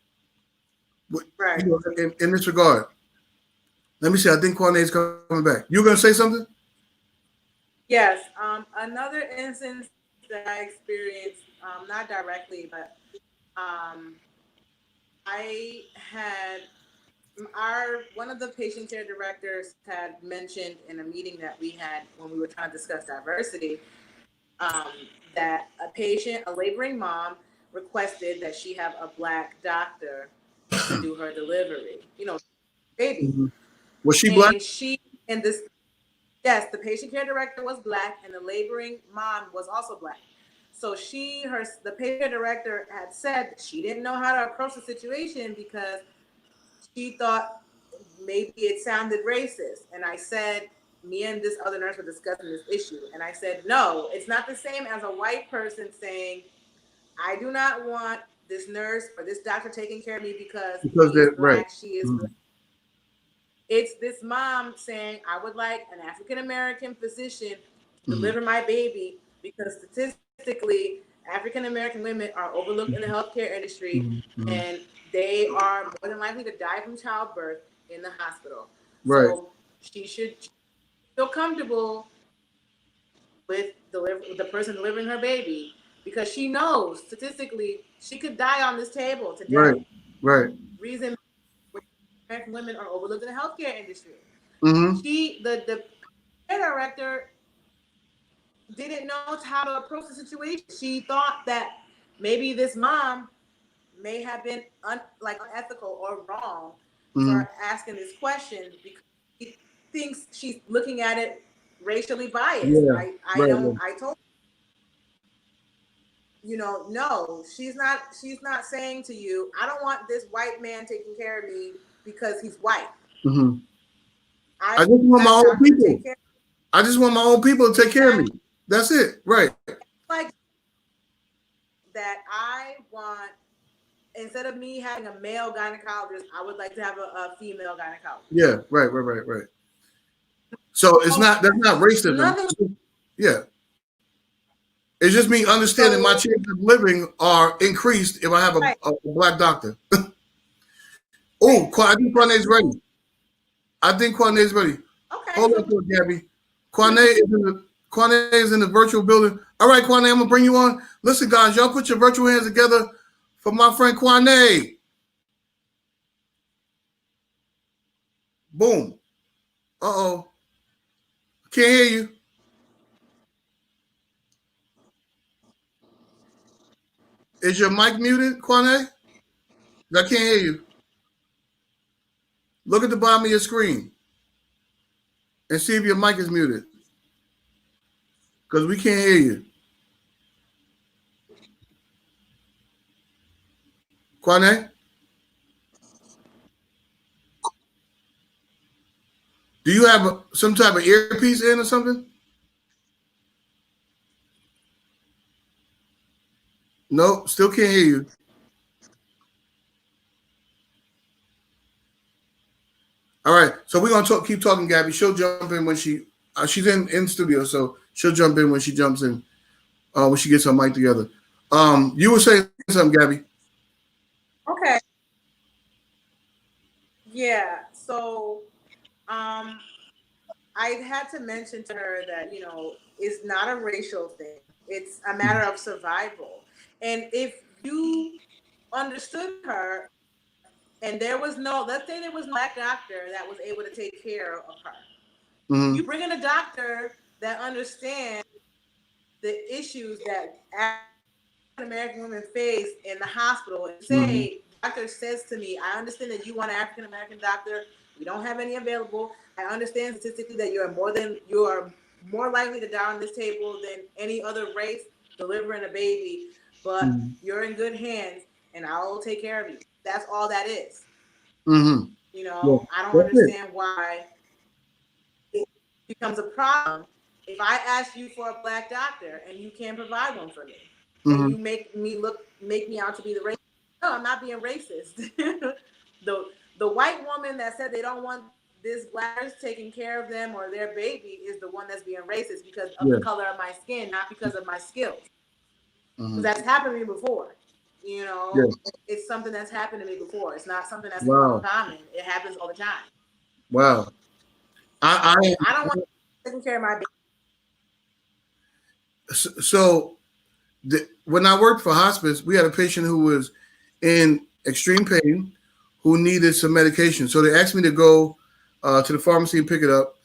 Right. You know, in this regard. Let me see. I think Kwane's coming back. You gonna say something? Yes. Another instance that I experienced, not directly, but I had one of the patient care directors had mentioned in a meeting that we had when we were trying to discuss diversity, that a laboring mom requested that she have a black doctor to do her delivery. You know, baby. Mm-hmm. Was she black? Yes, the patient care director was black, and the laboring mom was also black. So the patient director had said she didn't know how to approach the situation because she thought maybe it sounded racist. And I said, me and this other nurse were discussing this issue, and I said, no, it's not the same as a white person saying, I do not want this nurse or this doctor taking care of me because they're black, right. She is black. It's this mom saying, I would like an African-American physician to deliver my baby because statistically, African-American women are overlooked in the healthcare industry, and they are more than likely to die from childbirth in the hospital. Right. So she should feel comfortable with the person delivering her baby because she knows statistically she could die on this table today. Right, right. Reason American women are overlooked in the healthcare industry. Mm-hmm. The director didn't know how to approach the situation. She thought that maybe this mom may have been unethical or wrong for asking this question because he thinks she's looking at it racially biased. Yeah, I told you know, no, she's not saying to you, I don't want this white man taking care of me because he's white. Mm-hmm. I just want my own people. I just want my own people to take care of me. That's it. Right. Like that I want, instead of me having a male gynecologist, I would like to have a female gynecologist. Yeah, right. So that's not racism. Yeah. It's just me understanding my chances of living are increased if I have a black doctor. Oh, I think Kwane's ready. Okay. Hold on to it, Gabby. Kwane is in the Kwane is in the virtual building. All right, Kwane, I'm gonna bring you on. Listen, guys, y'all put your virtual hands together for my friend Kwane. Boom. Uh-oh. Can't hear you. Is your mic muted, Kwane? I can't hear you. Look at the bottom of your screen and see if your mic is muted. Because we can't hear you. Kwane? Do you have some type of earpiece in or something? No, still can't hear you. All right, so we're gonna keep talking, Gabby. She'll jump in when she's in studio, so she'll jump in when she jumps in, when she gets her mic together. You were saying something, Gabby. Okay. Yeah. So, I had to mention to her that, you know, it's not a racial thing. It's a matter of survival. And if you understood her and let's say there was no black doctor that was able to take care of her. Mm-hmm. You bring in a doctor that understands the issues that African American women face in the hospital and say, doctor says to me, I understand that you want an African American doctor. We don't have any available. I understand statistically that you are more likely to die on this table than any other race delivering a baby, but you're in good hands and I will take care of you. That's all that is. Mm-hmm. You know, yeah. I don't understand why it becomes a problem if I ask you for a black doctor and you can't provide one for me. And you make me out to be the racist. No, I'm not being racist. The white woman that said they don't want this black person taking care of them or their baby is the one that's being racist because of the color of my skin, not because of my skills. That's happened to me before. You know, it's something that's happened to me before. It's not something that's common. It happens all the time. Wow. I don't want to take care of my baby. So when I worked for hospice, we had a patient who was in extreme pain, who needed some medication. So they asked me to go to the pharmacy and pick it up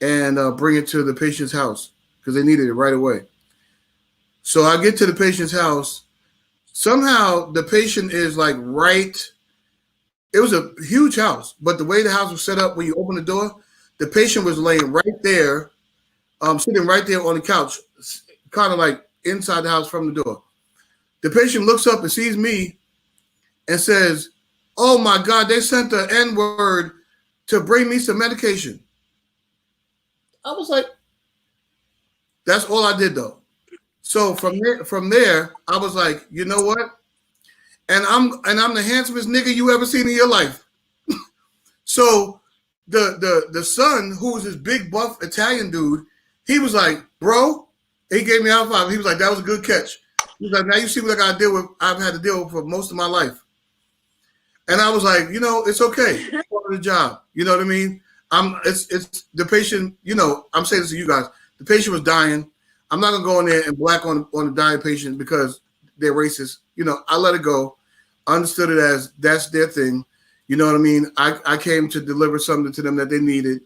and bring it to the patient's house because they needed it right away. So I get to the patient's house. Somehow the patient is like it was a huge house, but the way the house was set up, when you open the door, the patient was laying right there, sitting right there on the couch, kind of like inside the house from the door. The patient looks up and sees me and says, "Oh my God, they sent the N-word to bring me some medication." I was like, that's all I did though. So from there, I was like, you know what? And I'm the handsomest nigga you ever seen in your life. So the son, who was this big buff Italian dude, he was like, bro, he gave me a high five. He was like, that was a good catch. He was like, now you see what I've had to deal with for most of my life. And I was like, you know, it's okay. It's part of the job. You know what I mean? It's the patient, you know, I'm saying this to you guys. The patient was dying. I'm not gonna go in there and black on the dying patient because they're racist. You know, I let it go. I understood it as that's their thing. You know what I mean? I came to deliver something to them that they needed.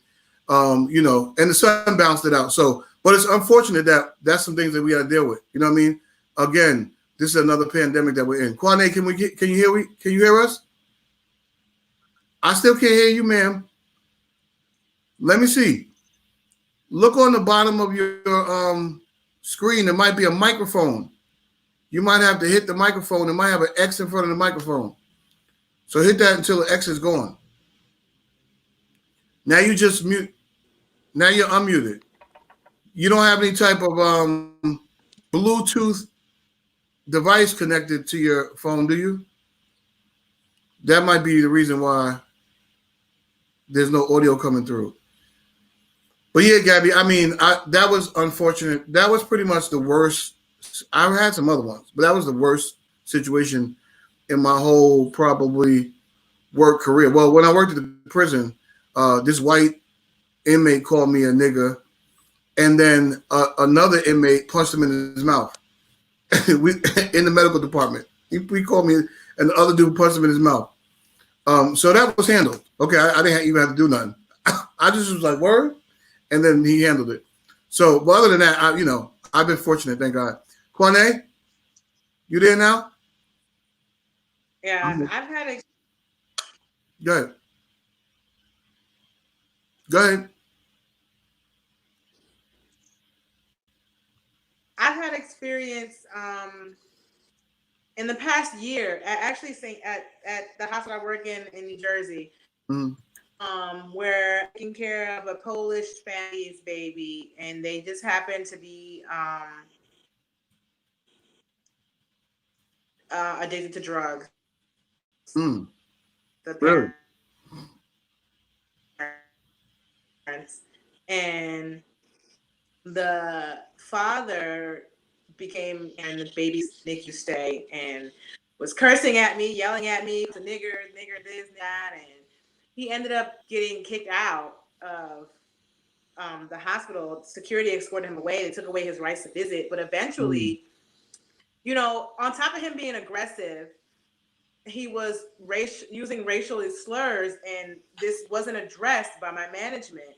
You know, and the son bounced it out. So, but it's unfortunate that that's some things that we got to deal with. You know what I mean? Again, this is another pandemic that we're in. Kwane, can you hear us? I still can't hear you, ma'am. Let me see. Look on the bottom of your screen. There might be a microphone. You might have to hit the microphone. It might have an X in front of the microphone. So hit that until the X is gone. Now you just mute. Now you're unmuted. You don't have any type of Bluetooth device connected to your phone, do you? That might be the reason why there's no audio coming through. But yeah, Gabby, I mean, that was unfortunate. That was pretty much the worst. I've had some other ones, but that was the worst situation in my whole probably work career. Well, when I worked at the prison, this white inmate called me a nigga, and then another inmate punched him in his mouth. We in the medical department. He called me, and the other dude punched him in his mouth. So that was handled. Okay, I didn't even have to do nothing. I just was like, word, and then he handled it. So, but other than that, I've been fortunate, thank God. Kwame, you there now? Yeah, I've had. Go ahead. Go ahead. I've had experience in the past year, actually at the hospital I work in New Jersey, where taking care of a Polish family's baby, and they just happened to be addicted to drugs. The Really? parents, and the father became in the baby's NICU stay and was cursing at me, yelling at me, "It's a nigger, this, that," and he ended up getting kicked out of the hospital. Security escorted him away. They took away his rights to visit, but eventually, on top of him being aggressive, he was using racial slurs, and this wasn't addressed by my management,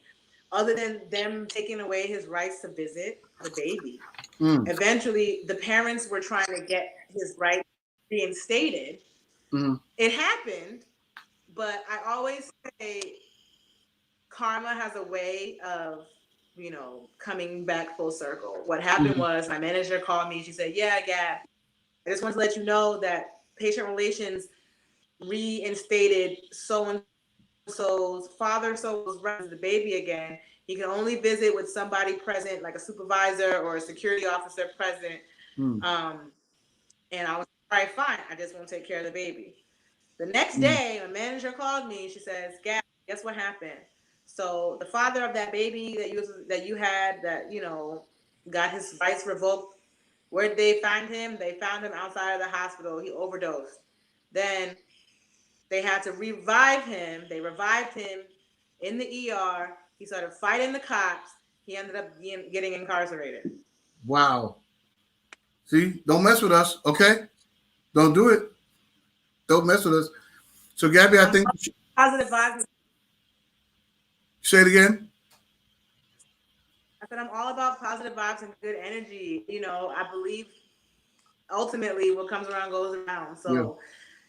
other than them taking away his rights to visit the baby. Eventually, the parents were trying to get his rights reinstated. It happened, but I always say karma has a way of, coming back full circle. What happened was my manager called me. She said, "Yeah, Gab, I just want to let you know that patient relations reinstated so-and-so's father, so-and-so's right to the baby again. He can only visit with somebody present, like a supervisor or a security officer present." And I was all right, fine. I just want to take care of the baby. The next day, my manager called me. She says, "Gab, guess what happened? So the father of that baby that you had got his rights revoked. Where did they find him? They found him outside of the hospital. He overdosed. Then they had to revive him. They revived him in the ER. He started fighting the cops. He ended up getting incarcerated." Wow. See, don't mess with us, okay? Don't do it. Don't mess with us. So, Gabby, I think positive vibes. Say it again. I said I'm all about positive vibes and good energy. I believe ultimately what comes around goes around. So,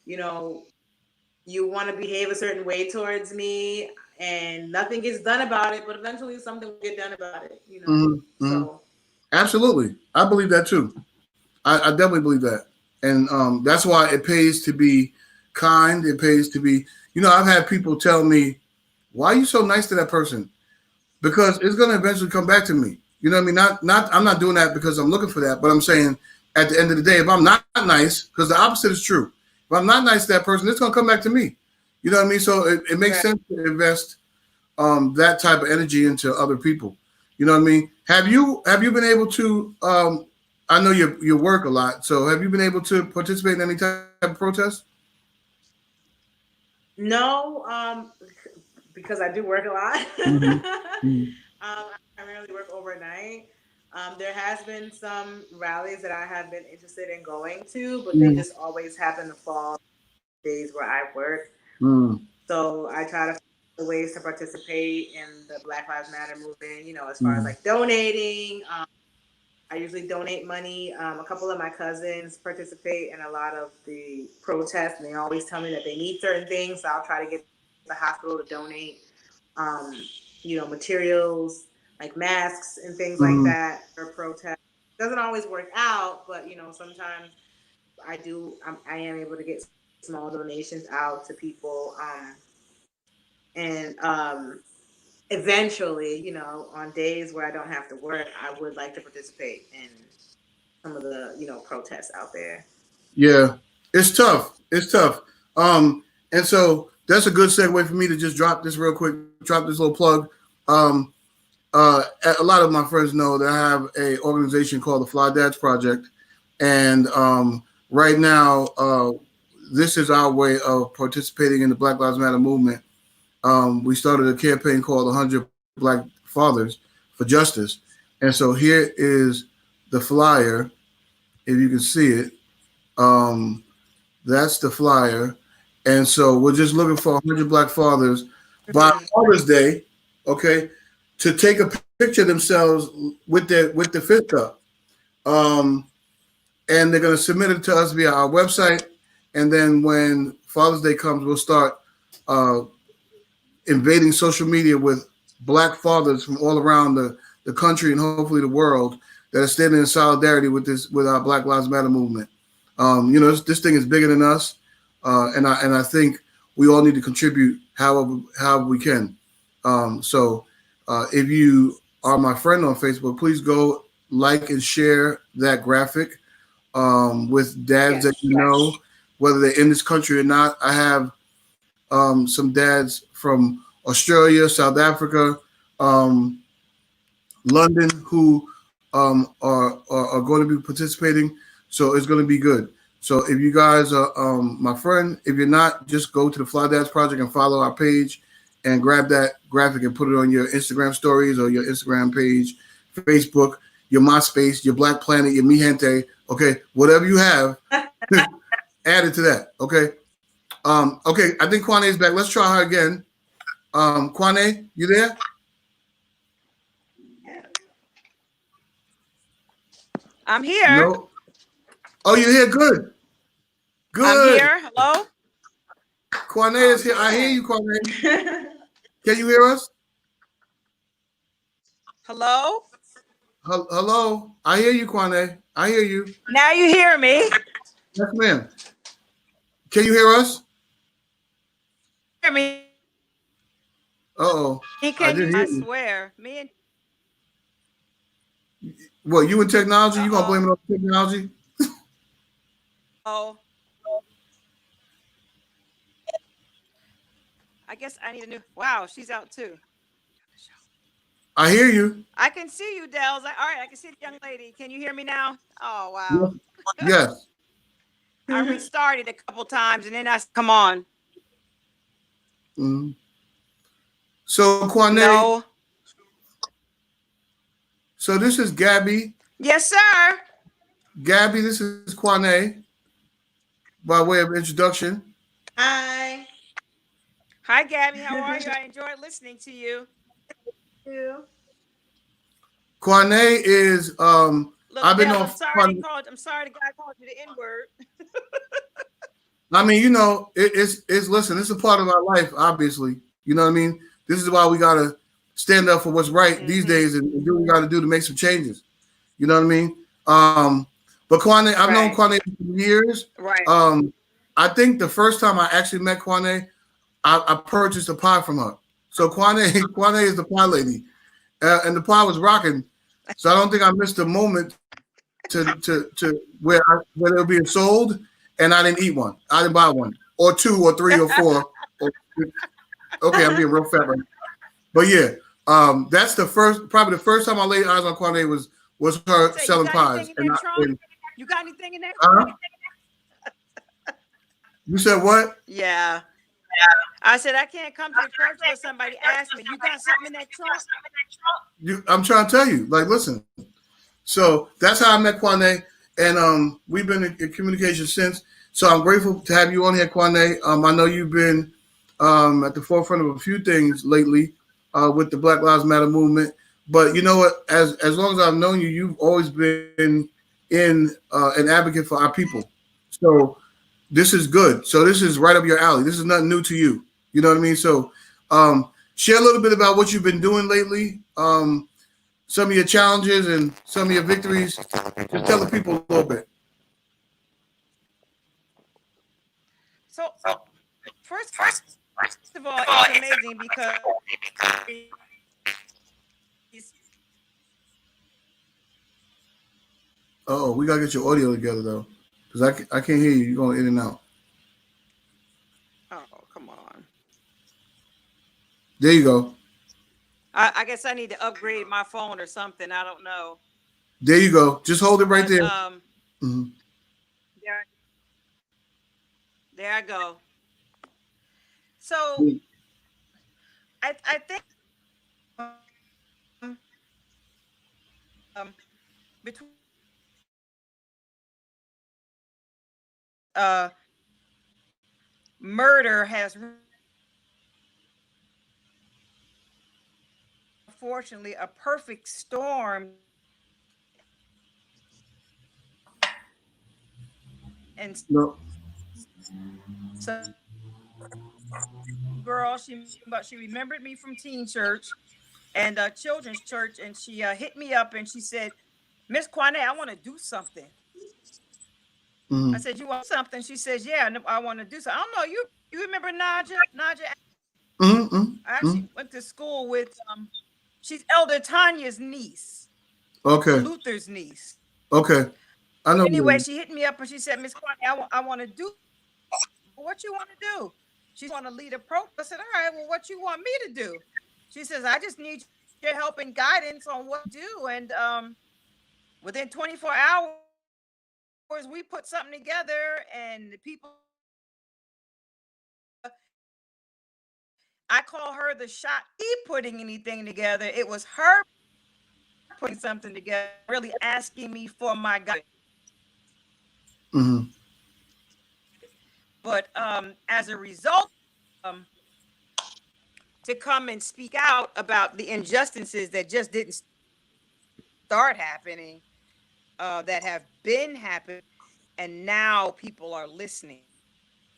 you want to behave a certain way towards me, and nothing gets done about it, but eventually something will get done about it. So absolutely, I believe that too. I definitely believe that, and that's why it pays to be kind. It pays to be. I've had people tell me, "Why are you so nice to that person?" Because it's going to eventually come back to me. You know what I mean? I'm not doing that because I'm looking for that, but I'm saying at the end of the day, if I'm not nice, because the opposite is true. If I'm not nice to that person, it's going to come back to me. You know what I mean? So it makes sense to invest that type of energy into other people. You know what I mean? Have you been able to? I know you work a lot, so have you been able to participate in any type of protest? No, because I do work a lot. I primarily work overnight. There has been some rallies that I have been interested in going to, but they just always happen to fall days where I work. So I try to find ways to participate in the Black Lives Matter movement, as far as like donating. I usually donate money. A couple of my cousins participate in a lot of the protests, and they always tell me that they need certain things. So I'll try to get the hospital to donate, materials like masks and things like that for protest. Doesn't always work out, but sometimes I am able to get small donations out to people, and eventually, on days where I don't have to work, I would like to participate in some of the, protests out there. Yeah, it's tough. It's tough. And so that's a good segue for me to just drop this real quick, drop this little plug. A lot of my friends know that I have a organization called the Fly Dads Project. And right now, this is our way of participating in the Black Lives Matter movement. We started a campaign called 100 Black Fathers for Justice. And so here is the flyer. If you can see it, that's the flyer. And so we're just looking for 100 Black fathers by Father's Day, okay, to take a picture of themselves with the fist up. And they're going to submit it to us via our website. And then when Father's Day comes, we'll start uh, invading social media with Black fathers from all around the country and hopefully the world that are standing in solidarity with our Black Lives Matter movement. This thing is bigger than us, and I think we all need to contribute however we can. So if you are my friend on Facebook, please go like and share that graphic with dads that you know, whether they're in this country or not. I have some dads from Australia, South Africa, London who are going to be participating. So it's going to be good. So if you guys are my friend, if you're not, just go to the Fly Dads Project and follow our page and grab that graphic and put it on your Instagram stories or your Instagram page, Facebook, your MySpace, your Black Planet, your Mi Gente. Okay, whatever you have, add it to that. Okay. Okay, I think Kwane is back. Let's try her again. Kwane, you there? I'm here. No. Oh, you're here. Good. I'm here. Hello. Kwane is here. I hear you, Kwane. Can you hear us? Hello. Hello. I hear you, Kwane. I hear you. Now you hear me. Yes, ma'am. Can you hear us? Hear me. Uh-oh. I swear. Me and what, you in technology? You gonna blame it on technology? I guess I need a new. Wow, she's out too. I hear you. I can see you, Dellz. All right, I can see the young lady. Can you hear me now? Oh, wow. Yes. I restarted a couple times and then I come on. Mm-hmm. So Kwane. No. So this is Gabby. Yes, sir. Gabby, this is Kwane. By way of introduction. Hi. Hi, Gabby. How are you? I enjoyed listening to you. Kwane is Look, I've been Dellz, on. I'm sorry the guy called you the N-word. I mean, it's listen, it's a part of our life, obviously. You know what I mean? This is why we gotta stand up for what's right these days and do what we gotta do to make some changes. You know what I mean? But Kwane, I've known Kwane for years. Right. I think the first time I actually met Kwane, I purchased a pie from her. So Kwane is the pie lady, and the pie was rocking. So I don't think I missed a moment to where they were being sold, and I didn't eat one. I didn't buy one, or two, or three, or four. Okay, I'm being real fat right now. But yeah, that's probably the first time I laid eyes on Kwane was her selling pies. You got anything in there? You said what? Yeah. I said I can't come to the church until somebody asks me, you got something in that trunk? I'm trying to tell you, like, listen. So that's how I met Kwane, and we've been in communication since. So I'm grateful to have you on here, Kwane. I know you've been at the forefront of a few things lately with the Black Lives Matter movement. But you know what? As long as I've known you, you've always been in an advocate for our people. So this is good. So this is right up your alley. This is nothing new to you. You know what I mean? So share a little bit about what you've been doing lately, some of your challenges and some of your victories. Just tell the people a little bit. So first of all, it's amazing because Oh, we gotta get your audio together though, because I can't hear you. You're going in and out. Oh, come on. There you go. I guess I need to upgrade my phone or something. I don't know. There you go. Just hold it right there. There I go. So I think between murder has unfortunately a perfect storm, and No. so girl, she remembered me from teen church and children's church, and she hit me up and she said, Miss Quane, I want to do something. I said, you want something? She says, yeah, I want to do something. I don't know, you remember Naja? I actually went to school with she's Elder Tanya's niece. Okay. Luther's niece. Okay. I know. Anyway, she hit me up and she said, Miss Quane, I want to do what you want to do. She want to lead a program. I said, all right, well, what you want me to do? She says, I just need your help and guidance on what to do. And within 24 hours, we put something together, and the people, I call her the shot putting anything together. It was her putting something together, really asking me for my guidance. But as a result, to come and speak out about the injustices that just didn't start happening, that have been happening, and now people are listening.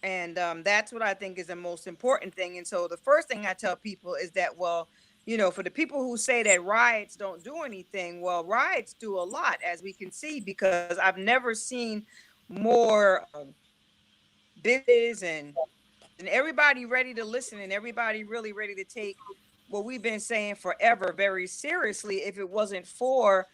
And that's what I think is the most important thing. And so the first thing I tell people is that, well, you know, for the people who say that riots don't do anything, well, riots do a lot, as we can see, because I've never seen more business and everybody ready to listen, and everybody really ready to take what we've been saying forever very seriously, if it wasn't for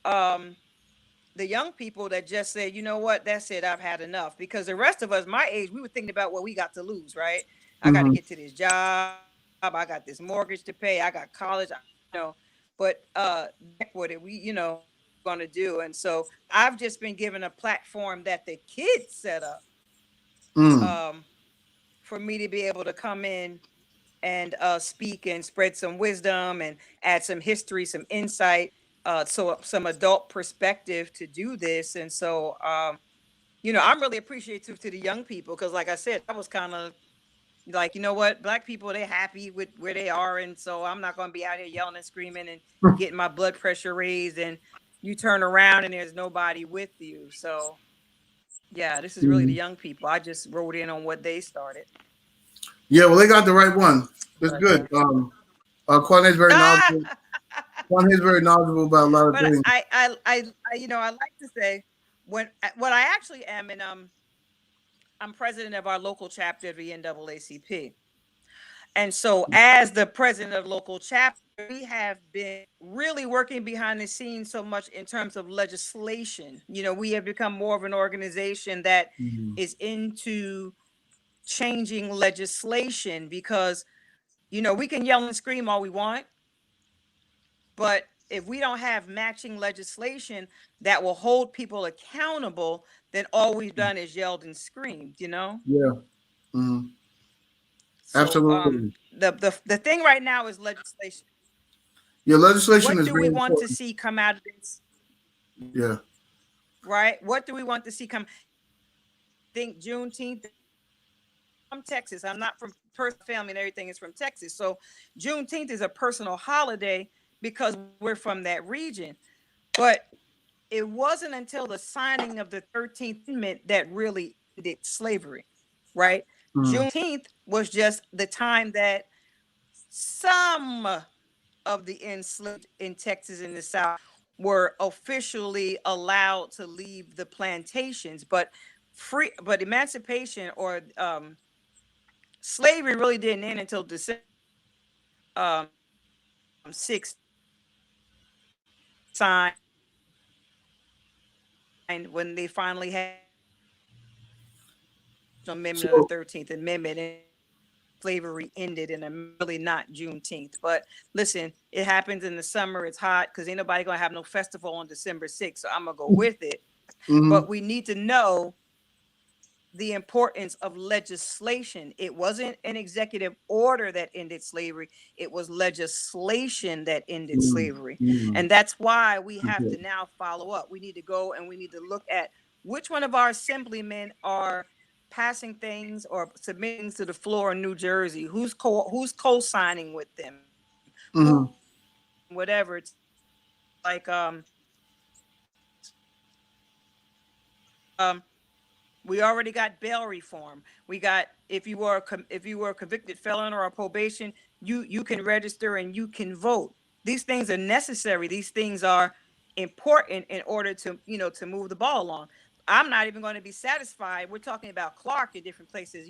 the young people that just said, you know what, that's it, I've had enough. Because the rest of us, my age, we were thinking about what we got to lose, right? I got to get to this job, I got this mortgage to pay, I got college, you know, but what it we, you know, going to do. And so I've just been given a platform that the kids set up for me to be able to come in and speak and spread some wisdom and add some history, some insight, so some adult perspective to do this. And so, you know, I'm really appreciative to the young people, because like I said, I was kind of like, you know what, Black people, they're happy with where they are. And so I'm not going to be out here yelling and screaming and getting my blood pressure raised, and you turn around and there's nobody with you. So yeah, this is really the young people. I just wrote in on what they started. Yeah, well, they got the right one. That's good. Kwane's very knowledgeable. Kwane's very knowledgeable about a lot of things. I you know, I like to say what I actually am, and I'm president of our local chapter of the NAACP. And so as the president of local chapter, we have been really working behind the scenes so much in terms of legislation. You know, we have become more of an organization that is into changing legislation, because, you know, we can yell and scream all we want, but if we don't have matching legislation that will hold people accountable, then all we've done is yelled and screamed, you know? Yeah. So, absolutely. The thing right now is legislation. Yeah, legislation what is do very we want important to see come out of this? Yeah. Right? What do we want to see come? I think Juneteenth from Texas. I'm not from personal family, and everything is from Texas. So Juneteenth is a personal holiday because we're from that region. But it wasn't until the signing of the 13th Amendment that really ended slavery, right? Juneteenth was just the time that some of the enslaved in Texas and the South were officially allowed to leave the plantations, but emancipation or slavery really didn't end until December 6th, signed when they finally had the amendment of the 13th Amendment, and slavery ended, and really not Juneteenth. But listen, it happens in the summer, it's hot, because ain't nobody gonna have no festival on December 6th, so I'm gonna go with it. But we need to know the importance of legislation. It wasn't an executive order that ended slavery. It was legislation that ended slavery. And that's why we have to now follow up. We need to go and we need to look at which one of our assemblymen are passing things or submitting to the floor in New Jersey. Who's co-signing with them? Who, whatever. It's like we already got bail reform. We got if you were a convicted felon or a probation, you can register and you can vote. These things are necessary. These things are important in order to to move the ball along. I'm not even going to be satisfied. We're talking about Clark in different places.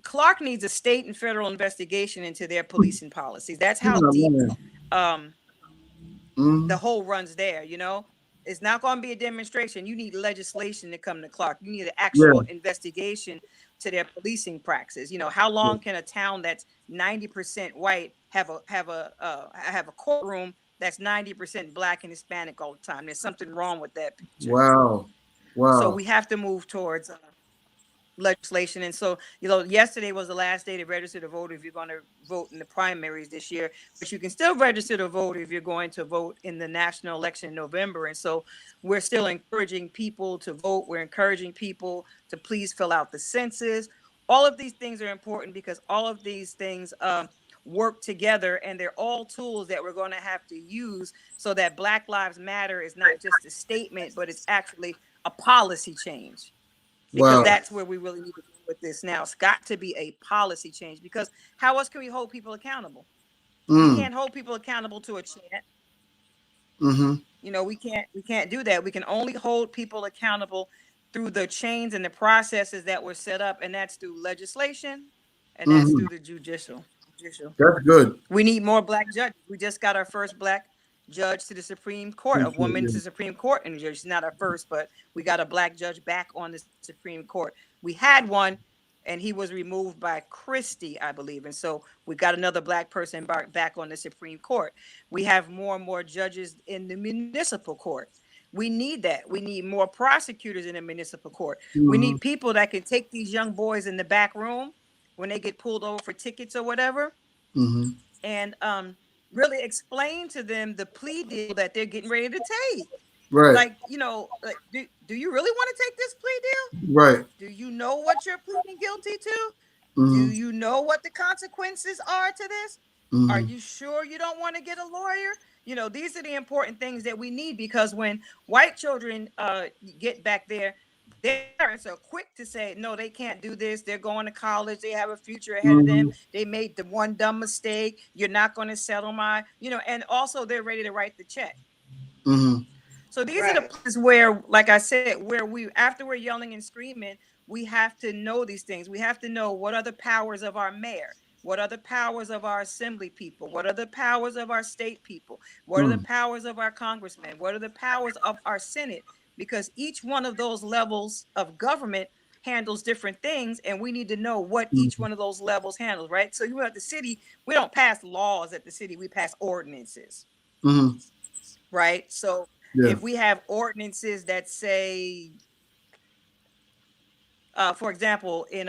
Clark needs a state and federal investigation into their policing policies. That's how deep the whole runs there. It's not going to be a demonstration. You need legislation to come to Clark. You need an actual investigation to their policing practices. How long can a town that's 90% white have a courtroom that's 90% black and Hispanic all the time? There's something wrong with that picture. Wow. So we have to move towards legislation. And so, yesterday was the last day to register to vote if you're going to vote in the primaries this year, but you can still register to vote if you're going to vote in the national election in November. And so we're still encouraging people to vote. We're encouraging people to please fill out the census. All of these things are important because all of these things work together, and they're all tools that we're going to have to use so that Black Lives Matter is not just a statement, but it's actually a policy change. Because that's where we really need to go with this now. It's got to be a policy change, because how else can we hold people accountable? We can't hold people accountable to a chant. We can't do that. We can only hold people accountable through the chains and the processes that were set up, and that's through legislation, and that's through the judicial. That's good. We need more Black judges. We just got our first Black judge to the Supreme Court, a woman to the Supreme Court in New Jersey. She's not our first, but we got a Black judge back on the Supreme Court. We had one, and he was removed by Christie, I believe. And so we got another Black person back on the Supreme Court. We have more and more judges in the municipal court. We need that. We need more prosecutors in the municipal court. We need people that can take these young boys in the back room when they get pulled over for tickets or whatever, and really explain to them the plea deal that they're getting ready to take. Right. Like, do you really want to take this plea deal? Right. Do you know what you're pleading guilty to? Do you know what the consequences are to this? Are you sure you don't want to get a lawyer? These are the important things that we need, because when white children get back there, their parents are quick to say, no, they can't do this. They're going to college. They have a future ahead of them. They made the one dumb mistake. You're not going to settle and also they're ready to write the check. So these are the places where, like I said, where after we're yelling and screaming, we have to know these things. We have to know what are the powers of our mayor. What are the powers of our assembly people? What are the powers of our state people? What are the powers of our congressmen? What are the powers of our Senate? Because each one of those levels of government handles different things, and we need to know what each one of those levels handles, right? So you at the city, we don't pass laws at the city, we pass ordinances, right? So if we have ordinances that say, for example, in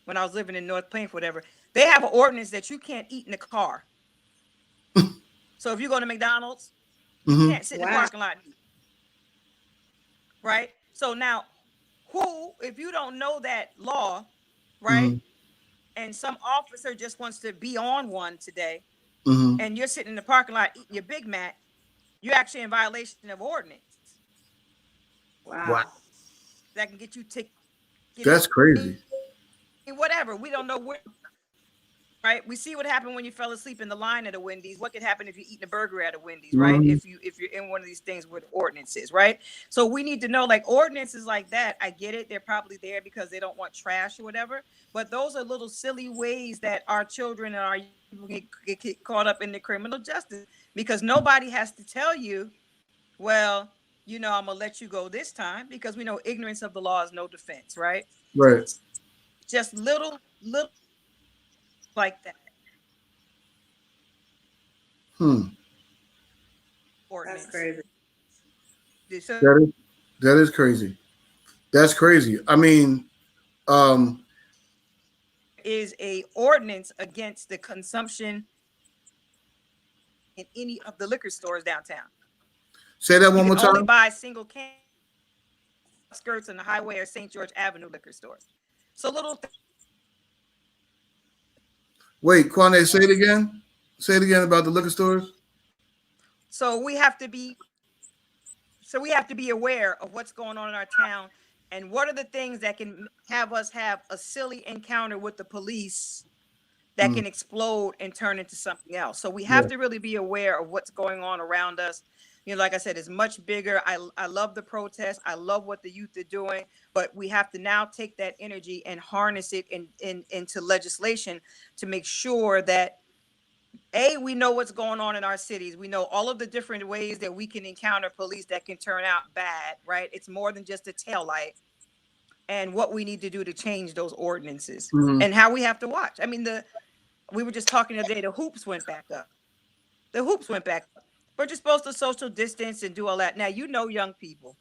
when I was living in North Plains, whatever, they have an ordinance that you can't eat in the car. So if you go to McDonald's, you can't sit in the parking lot and eat. Right. So now, if you don't know that law, right, and some officer just wants to be on one today, and you're sitting in the parking lot eating your Big Mac, you're actually in violation of ordinance. Wow. That can get you ticked. That's crazy. Whatever. We don't know where. Right. We see what happened when you fell asleep in the line at a Wendy's. What could happen if you eat a burger at a Wendy's, right? If you're in one of these things with ordinances, right? So we need to know, like, ordinances like that. I get it. They're probably there because they don't want trash or whatever. But those are little silly ways that our children and our youth get caught up in the criminal justice, because nobody has to tell you, well, I'm going to let you go this time, because we know ignorance of the law is no defense, right? Right. Just little like that. That's crazy. That is crazy. That's crazy. I mean, is a ordinance against the consumption in any of the liquor stores downtown. Say that one You more can only time. buy single can skirts on the highway or St. George Avenue liquor stores. So little. Wait, Kwame, say it again. Say it again about the liquor stores. So we have to be aware of what's going on in our town and what are the things that can have us have a silly encounter with the police that can explode and turn into something else. So we have to really be aware of what's going on around us. You know, like I said, it's much bigger. I love the protest. I love what the youth are doing, but we have to now take that energy and harness it into legislation to make sure that we know what's going on in our cities. We know all of the different ways that we can encounter police that can turn out bad, right? It's more than just a taillight. And what we need to do to change those ordinances and how we have to watch. I mean, we were just talking the other day, the hoops went back up. But you're supposed to social distance and do all that. Now, you know, young people.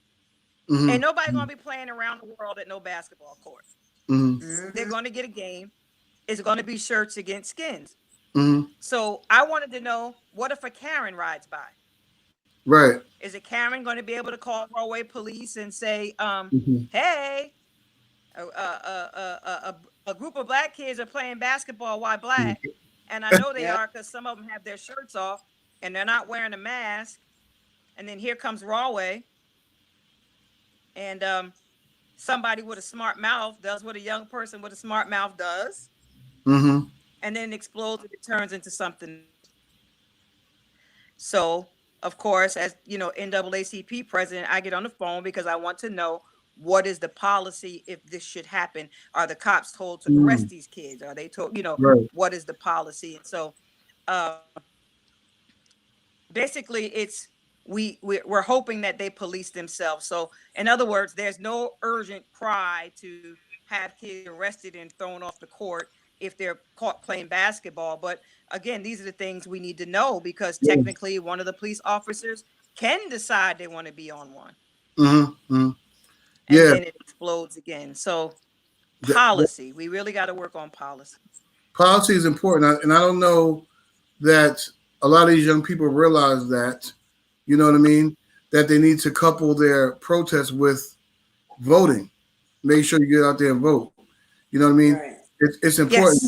Ain't nobody going to be playing around the world at no basketball court. They're going to get a game. It's going to be shirts against skins. So I wanted to know, what if a Karen rides by? Right. Is a Karen going to be able to call Broadway police and say, hey, a group of black kids are playing basketball. Why black? And I know they are because some of them have their shirts off and they're not wearing a mask. And then here comes Broadway. And somebody with a smart mouth does what a young person with a smart mouth does. And then it explodes and it turns into something. So, of course, as you know, NAACP president, I get on the phone because I want to know, what is the policy if this should happen? Are the cops told to arrest these kids? Are they told, what is the policy? And so basically it's we're hoping that they police themselves. So in other words, there's no urgent cry to have kids arrested and thrown off the court if they're caught playing basketball. But again, these are the things we need to know, because technically one of the police officers can decide they want to be on one. And then it explodes again. So policy, we really got to work on policy. Policy is important. And I don't know that a lot of these young people realize that, you know what I mean, that they need to couple their protest with voting. Make sure you get out there and vote. You know what I mean? Right. It's important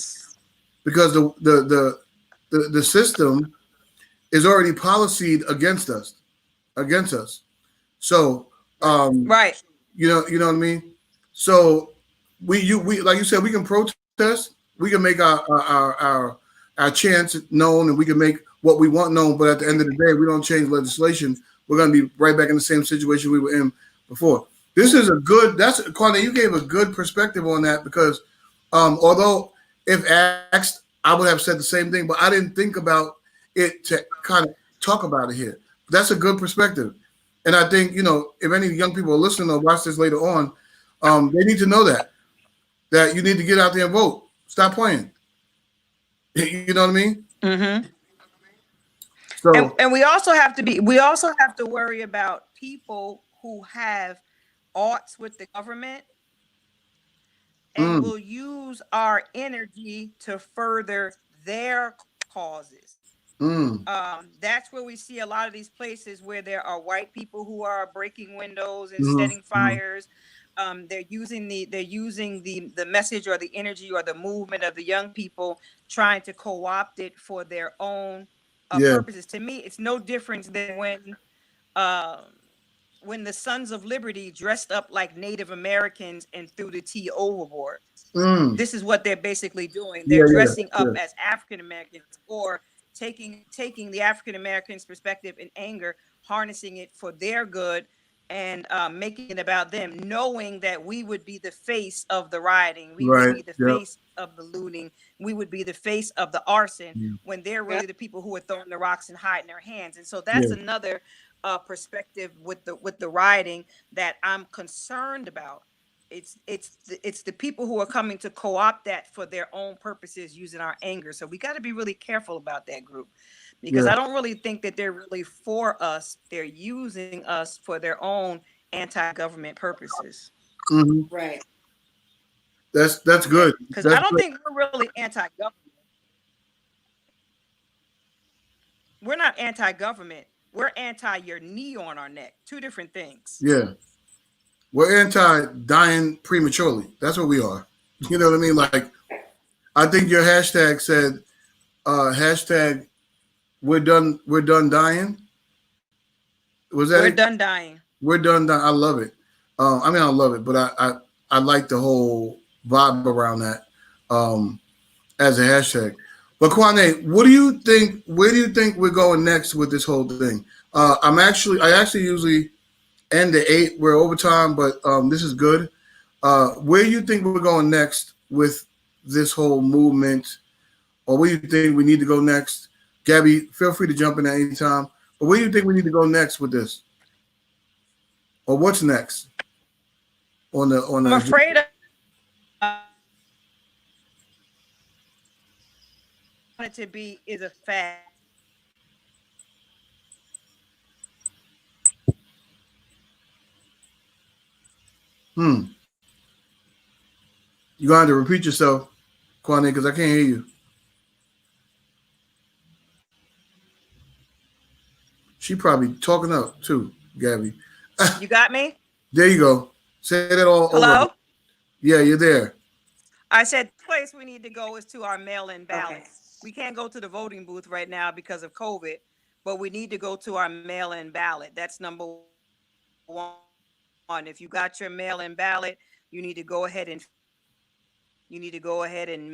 because the system is already policied against us. So, right. You know what I mean? So we like you said, we can protest, we can make our chance known, and we can make what we want known. But at the end of the day, we don't change legislation. We're going to be right back in the same situation we were in before. This is Kwame, you gave a good perspective on that, because although if asked, I would have said the same thing, but I didn't think about it to kind of talk about it here. That's a good perspective. And I think, if any young people are listening or watch this later on, they need to know that you need to get out there and vote. Stop playing. You know what I mean? So, and we also have to worry about people who have oughts with the government and will use our energy to further their causes. That's where we see a lot of these places where there are white people who are breaking windows and setting fires. They're using the message or the energy or the movement of the young people, trying to co-opt it for their own purposes. To me, it's no different than when the Sons of Liberty dressed up like Native Americans and threw the tea overboard. This is what they're basically doing. They're dressing up as African Americans, or taking the African Americans' perspective in anger, harnessing it for their good, and making it about them, knowing that we would be the face of the rioting, we would be the face of the looting, we would be the face of the arson, when they're really the people who are throwing the rocks and hiding their hands. And so that's another perspective with the rioting that I'm concerned about. It's the people who are coming to co-opt that for their own purposes, using our anger. So we got to be really careful about that group, because I don't really think that they're really for us. They're using us for their own anti-government purposes. Mm-hmm. Right. That's good. Because That's I don't good. think we're really anti-government. We're not anti-government. We're anti your knee on our neck. Two different things. Yeah. We're anti dying prematurely. That's what we are. You know what I mean? Like, I think your hashtag said, hashtag we're done dying. Was that We're it? done dying. We're done dying. I love it. I mean, I love it, but I like the whole vibe around that as a hashtag. But Kwane, what do you think? Where do you think we're going next with this whole thing? I actually usually end at 8. We're overtime, but this is good. Where do you think we're going next with this whole movement, or where do you think we need to go next? Gabby, feel free to jump in at any time. But where do you think we need to go next with this, or what's next on the I'm afraid it to be is a fact. You gonna have to repeat yourself, Kwane, because I can't hear you. She probably talking up too, Gabby. You got me? There you go. Say that all over. Hello? Yeah, you're there. I said the place we need to go is to our mail-in ballots. Okay. We can't go to the voting booth right now because of COVID, but we need to go to our mail-in ballot. That's number one. If you got your mail-in ballot, you need to go ahead and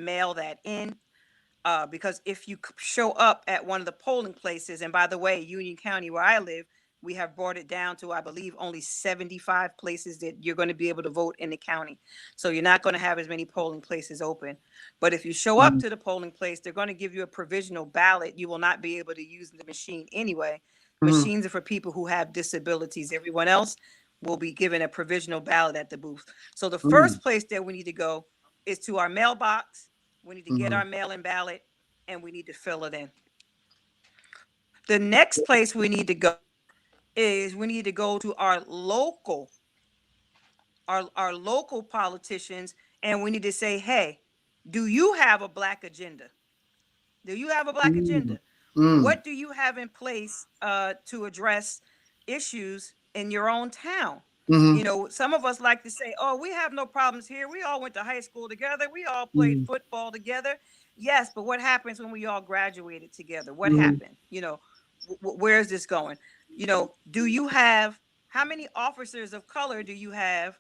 mail that in. Because if you show up at one of the polling places, and by the way, Union County, where I live, we have brought it down to, I believe, only 75 places that you're going to be able to vote in the county. So you're not going to have as many polling places open. But if you show up to the polling place, they're going to give you a provisional ballot. You will not be able to use the machine anyway. Machines are for people who have disabilities. Everyone else will be given a provisional ballot at the booth. So the first place that we need to go is to our mailbox. We need to get our mail-in ballot, and we need to fill it in. The next place we need to go is we need to go to our local politicians, and we need to say, hey, do you have a Black agenda? Do you have a Black agenda? What do you have in place to address issues in your own town? You know, some of us like to say, oh, we have no problems here. We all went to high school together. We all played football together. Yes, but what happens when we all graduated together? What happened? You know, where is this going? You know, do you have, how many officers of color do you have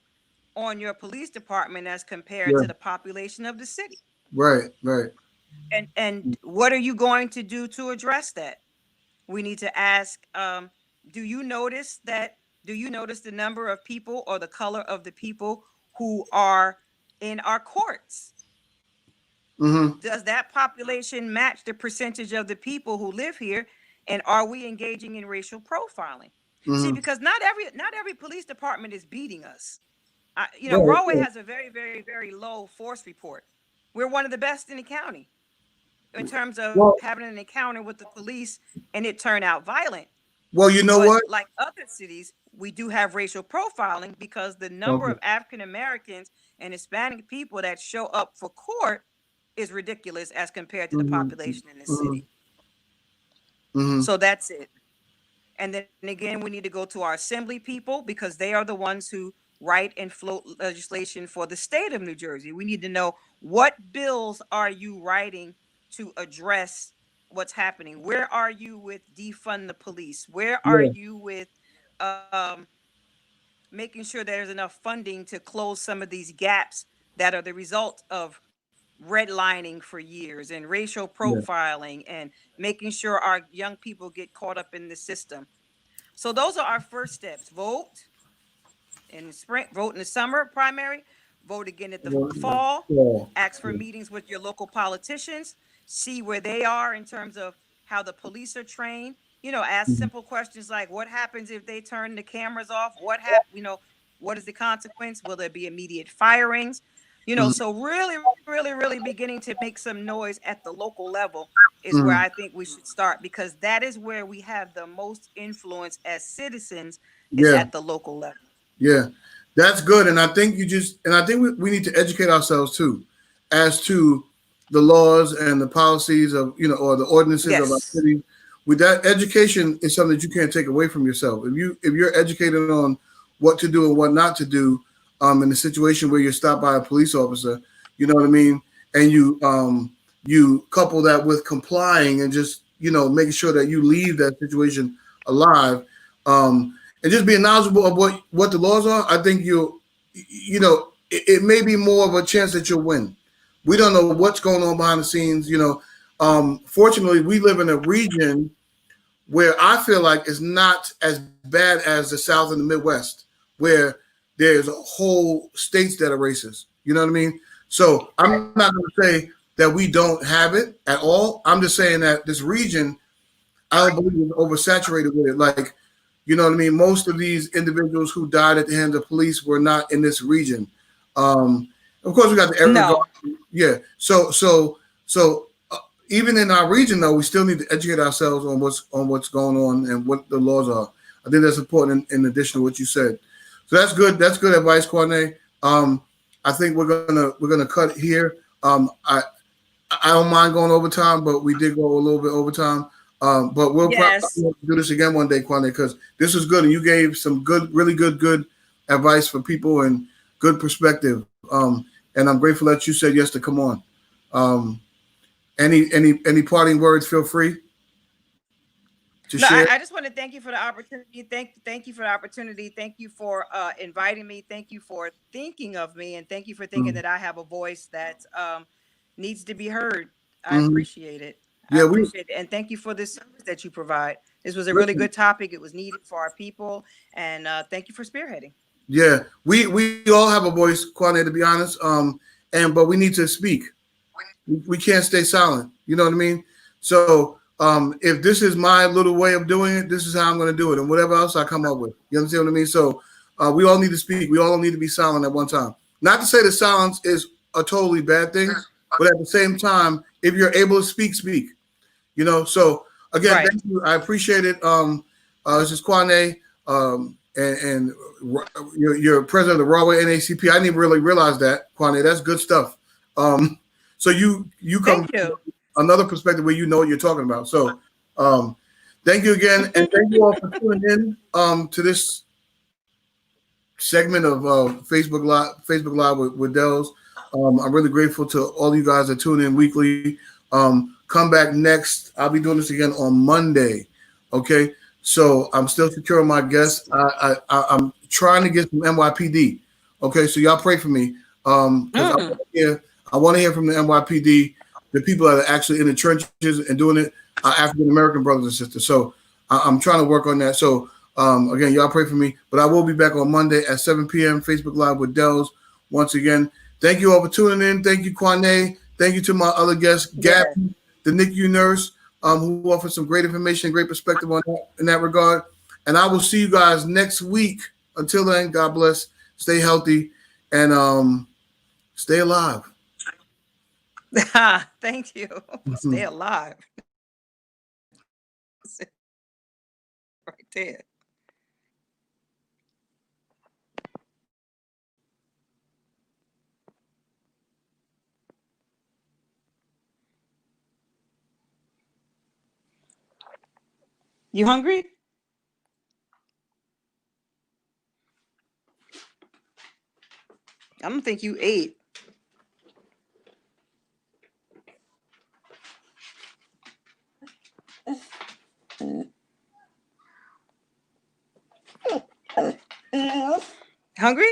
on your police department as compared to the population of the city? Right, right. And what are you going to do to address that? We need to ask, do you notice the number of people or the color of the people who are in our courts? Does that population match the percentage of the people who live here? And are we engaging in racial profiling? See, because not every police department is beating us. You know, Broadway has a very, very, very low force report. We're one of the best in the county in terms of having an encounter with the police and it turned out violent. Well, you know what? Like other cities, we do have racial profiling because the number of African Americans and Hispanic people that show up for court is ridiculous as compared to the population in the city. So that's it. And then again, we need to go to our assembly people because they are the ones who write and float legislation for the state of New Jersey. We need to know, what bills are you writing to address what's happening? Where are you with defund the police? Where are you with making sure there's enough funding to close some of these gaps that are the result of redlining for years and racial profiling and making sure our young people get caught up in the system? So those are our first steps. Vote in the spring, vote in the summer primary, vote again at the fall, ask for meetings with your local politicians, see where they are in terms of how the police are trained. You know, ask simple questions like, what happens if they turn the cameras off? What is the consequence? Will there be immediate firings? You know, so really, really, really beginning to make some noise at the local level is where I think we should start, because that is where we have the most influence as citizens, is at the local level. Yeah. That's good, and I think we need to educate ourselves too, as to the laws and the policies of or the ordinances of our Yes. city. With that, education is something that you can't take away from yourself. If you're educated on what to do and what not to do, in a situation where you're stopped by a police officer, you know what I mean, and you couple that with complying and just making sure that you leave that situation alive. And just being knowledgeable of what the laws are, I think it may be more of a chance that you'll win. We don't know what's going on behind the scenes. Fortunately, we live in a region where I feel like it's not as bad as the South and the Midwest, where there's whole states that are racist. You know what I mean? So I'm not going to say that we don't have it at all. I'm just saying that this region, I don't believe, is oversaturated with it. Like, you know what I mean? Most of these individuals who died at the hands of police were not in this region. Of course, we got the Eric No. yeah. So even in our region, though, we still need to educate ourselves on what's going on and what the laws are. I think that's important in addition to what you said. So that's good. That's good advice, Kwame. I think we're gonna cut here. I don't mind going overtime, but we did go a little bit overtime. But we'll Yes. probably do this again one day, Kwame, because this was good, and you gave some good, really good advice for people and good perspective. And I'm grateful that you said yes to come on. Um, any parting words? Feel free to No, share. I just want to thank you for the opportunity. Thank you for the opportunity. Thank you for inviting me. Thank you for thinking of me, and thank you for thinking Mm-hmm. that I have a voice that needs to be heard. I Mm-hmm. appreciate it. I Yeah, we appreciate it, and thank you for this service that you provide. This was a really listen. good topic. It was needed for our people, and thank you for spearheading. Yeah, we all have a voice, Kwame, to be honest. But we need to speak. We can't stay silent. You know what I mean? So if this is my little way of doing it, this is how I'm going to do it, and whatever else I come up with. You understand what I mean? So we all need to speak. We all need to be silent at one time. Not to say that silence is a totally bad thing, but at the same time, if you're able to speak, speak. So again, Right. thank you. I appreciate it. This is Kwane, and you're president of the Rawway NACP. I didn't even really realize that, Kwane. That's good stuff. So you come Thank you. from another perspective where you know what you're talking about. So thank you again, and thank you all for tuning in to this segment of Facebook Live with Dellz. I'm really grateful to all you guys that tune in weekly. Come back next. I'll be doing this again on Monday. Okay. So I'm still securing my guests. I'm trying to get some NYPD. Okay. So y'all pray for me. Because I want to hear from the NYPD, the people that are actually in the trenches and doing it, African American brothers and sisters. So I'm trying to work on that. So again, y'all pray for me. But I will be back on Monday at 7 p.m. Facebook Live with Dellz. Once again, thank you all for tuning in. Thank you, Kwane. Thank you to my other guest, Gabby, the NICU nurse, who offered some great information, great perspective on that in that regard. And I will see you guys next week. Until then, God bless. Stay healthy and stay alive. Thank you. Stay alive. Right there. You hungry? I don't think you ate. Hungry?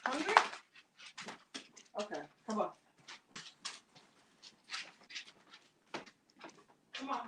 Hungry? Okay, come on. Come on.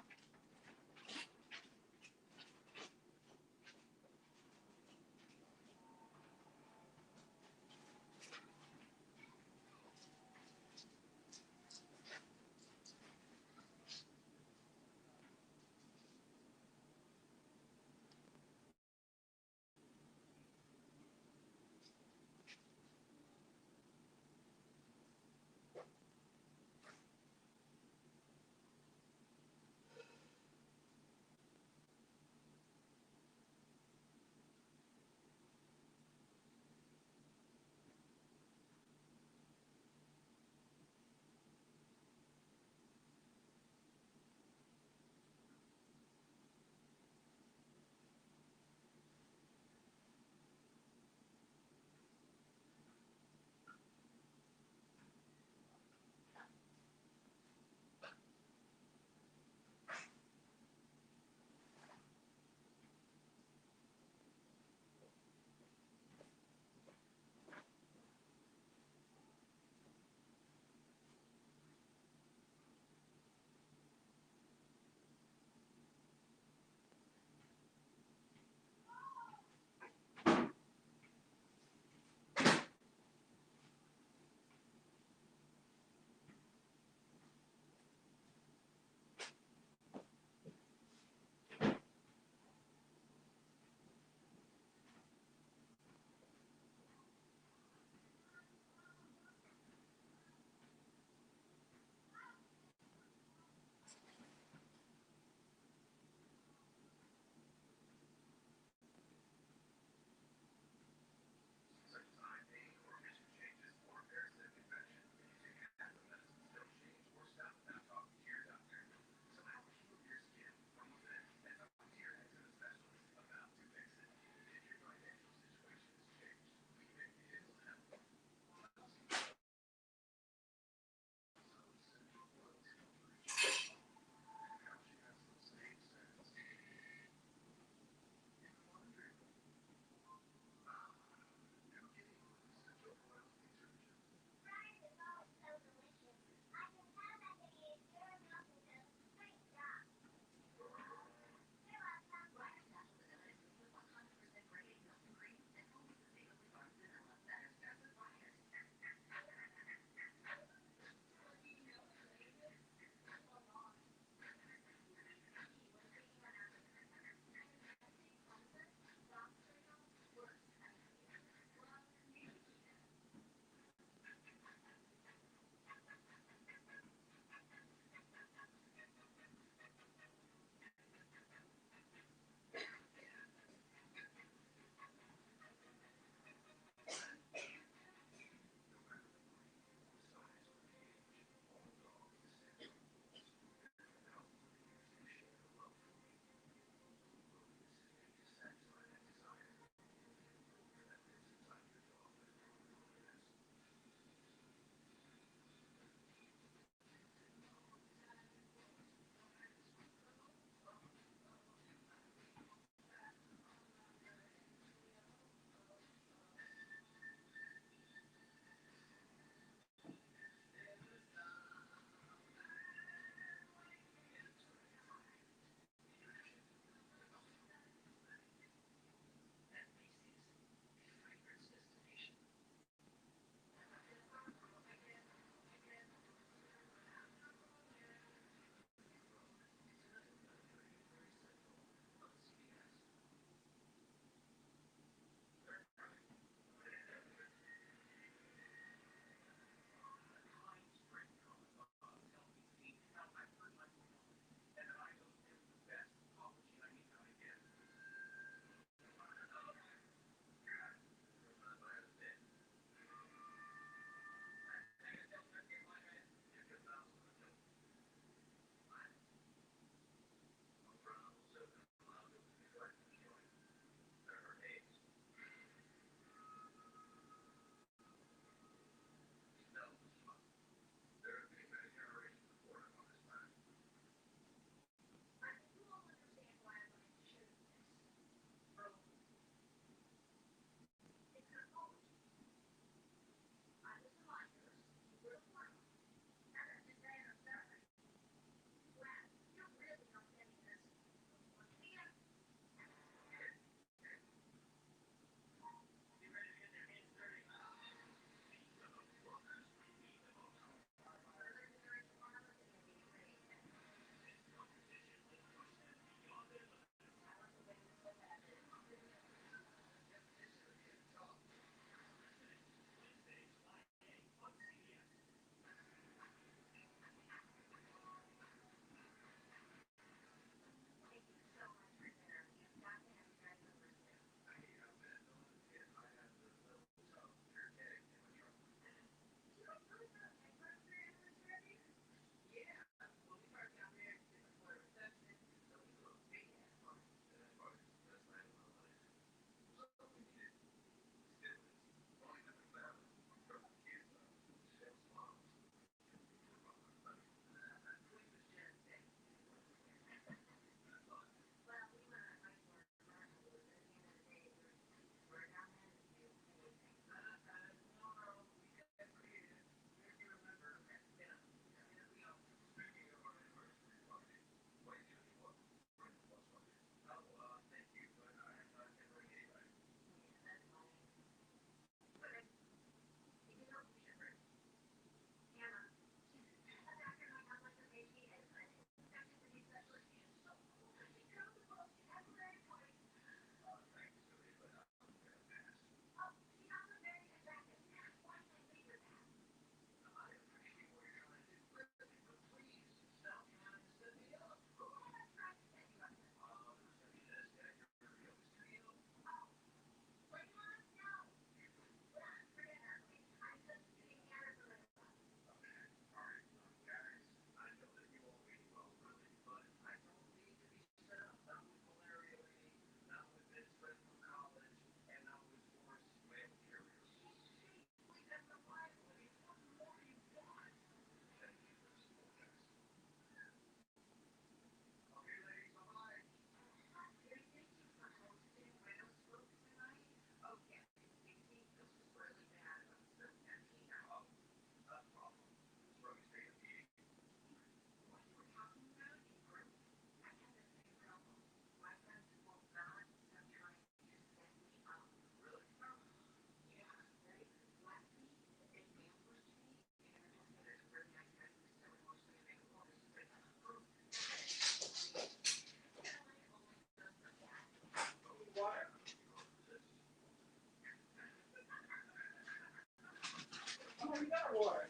war.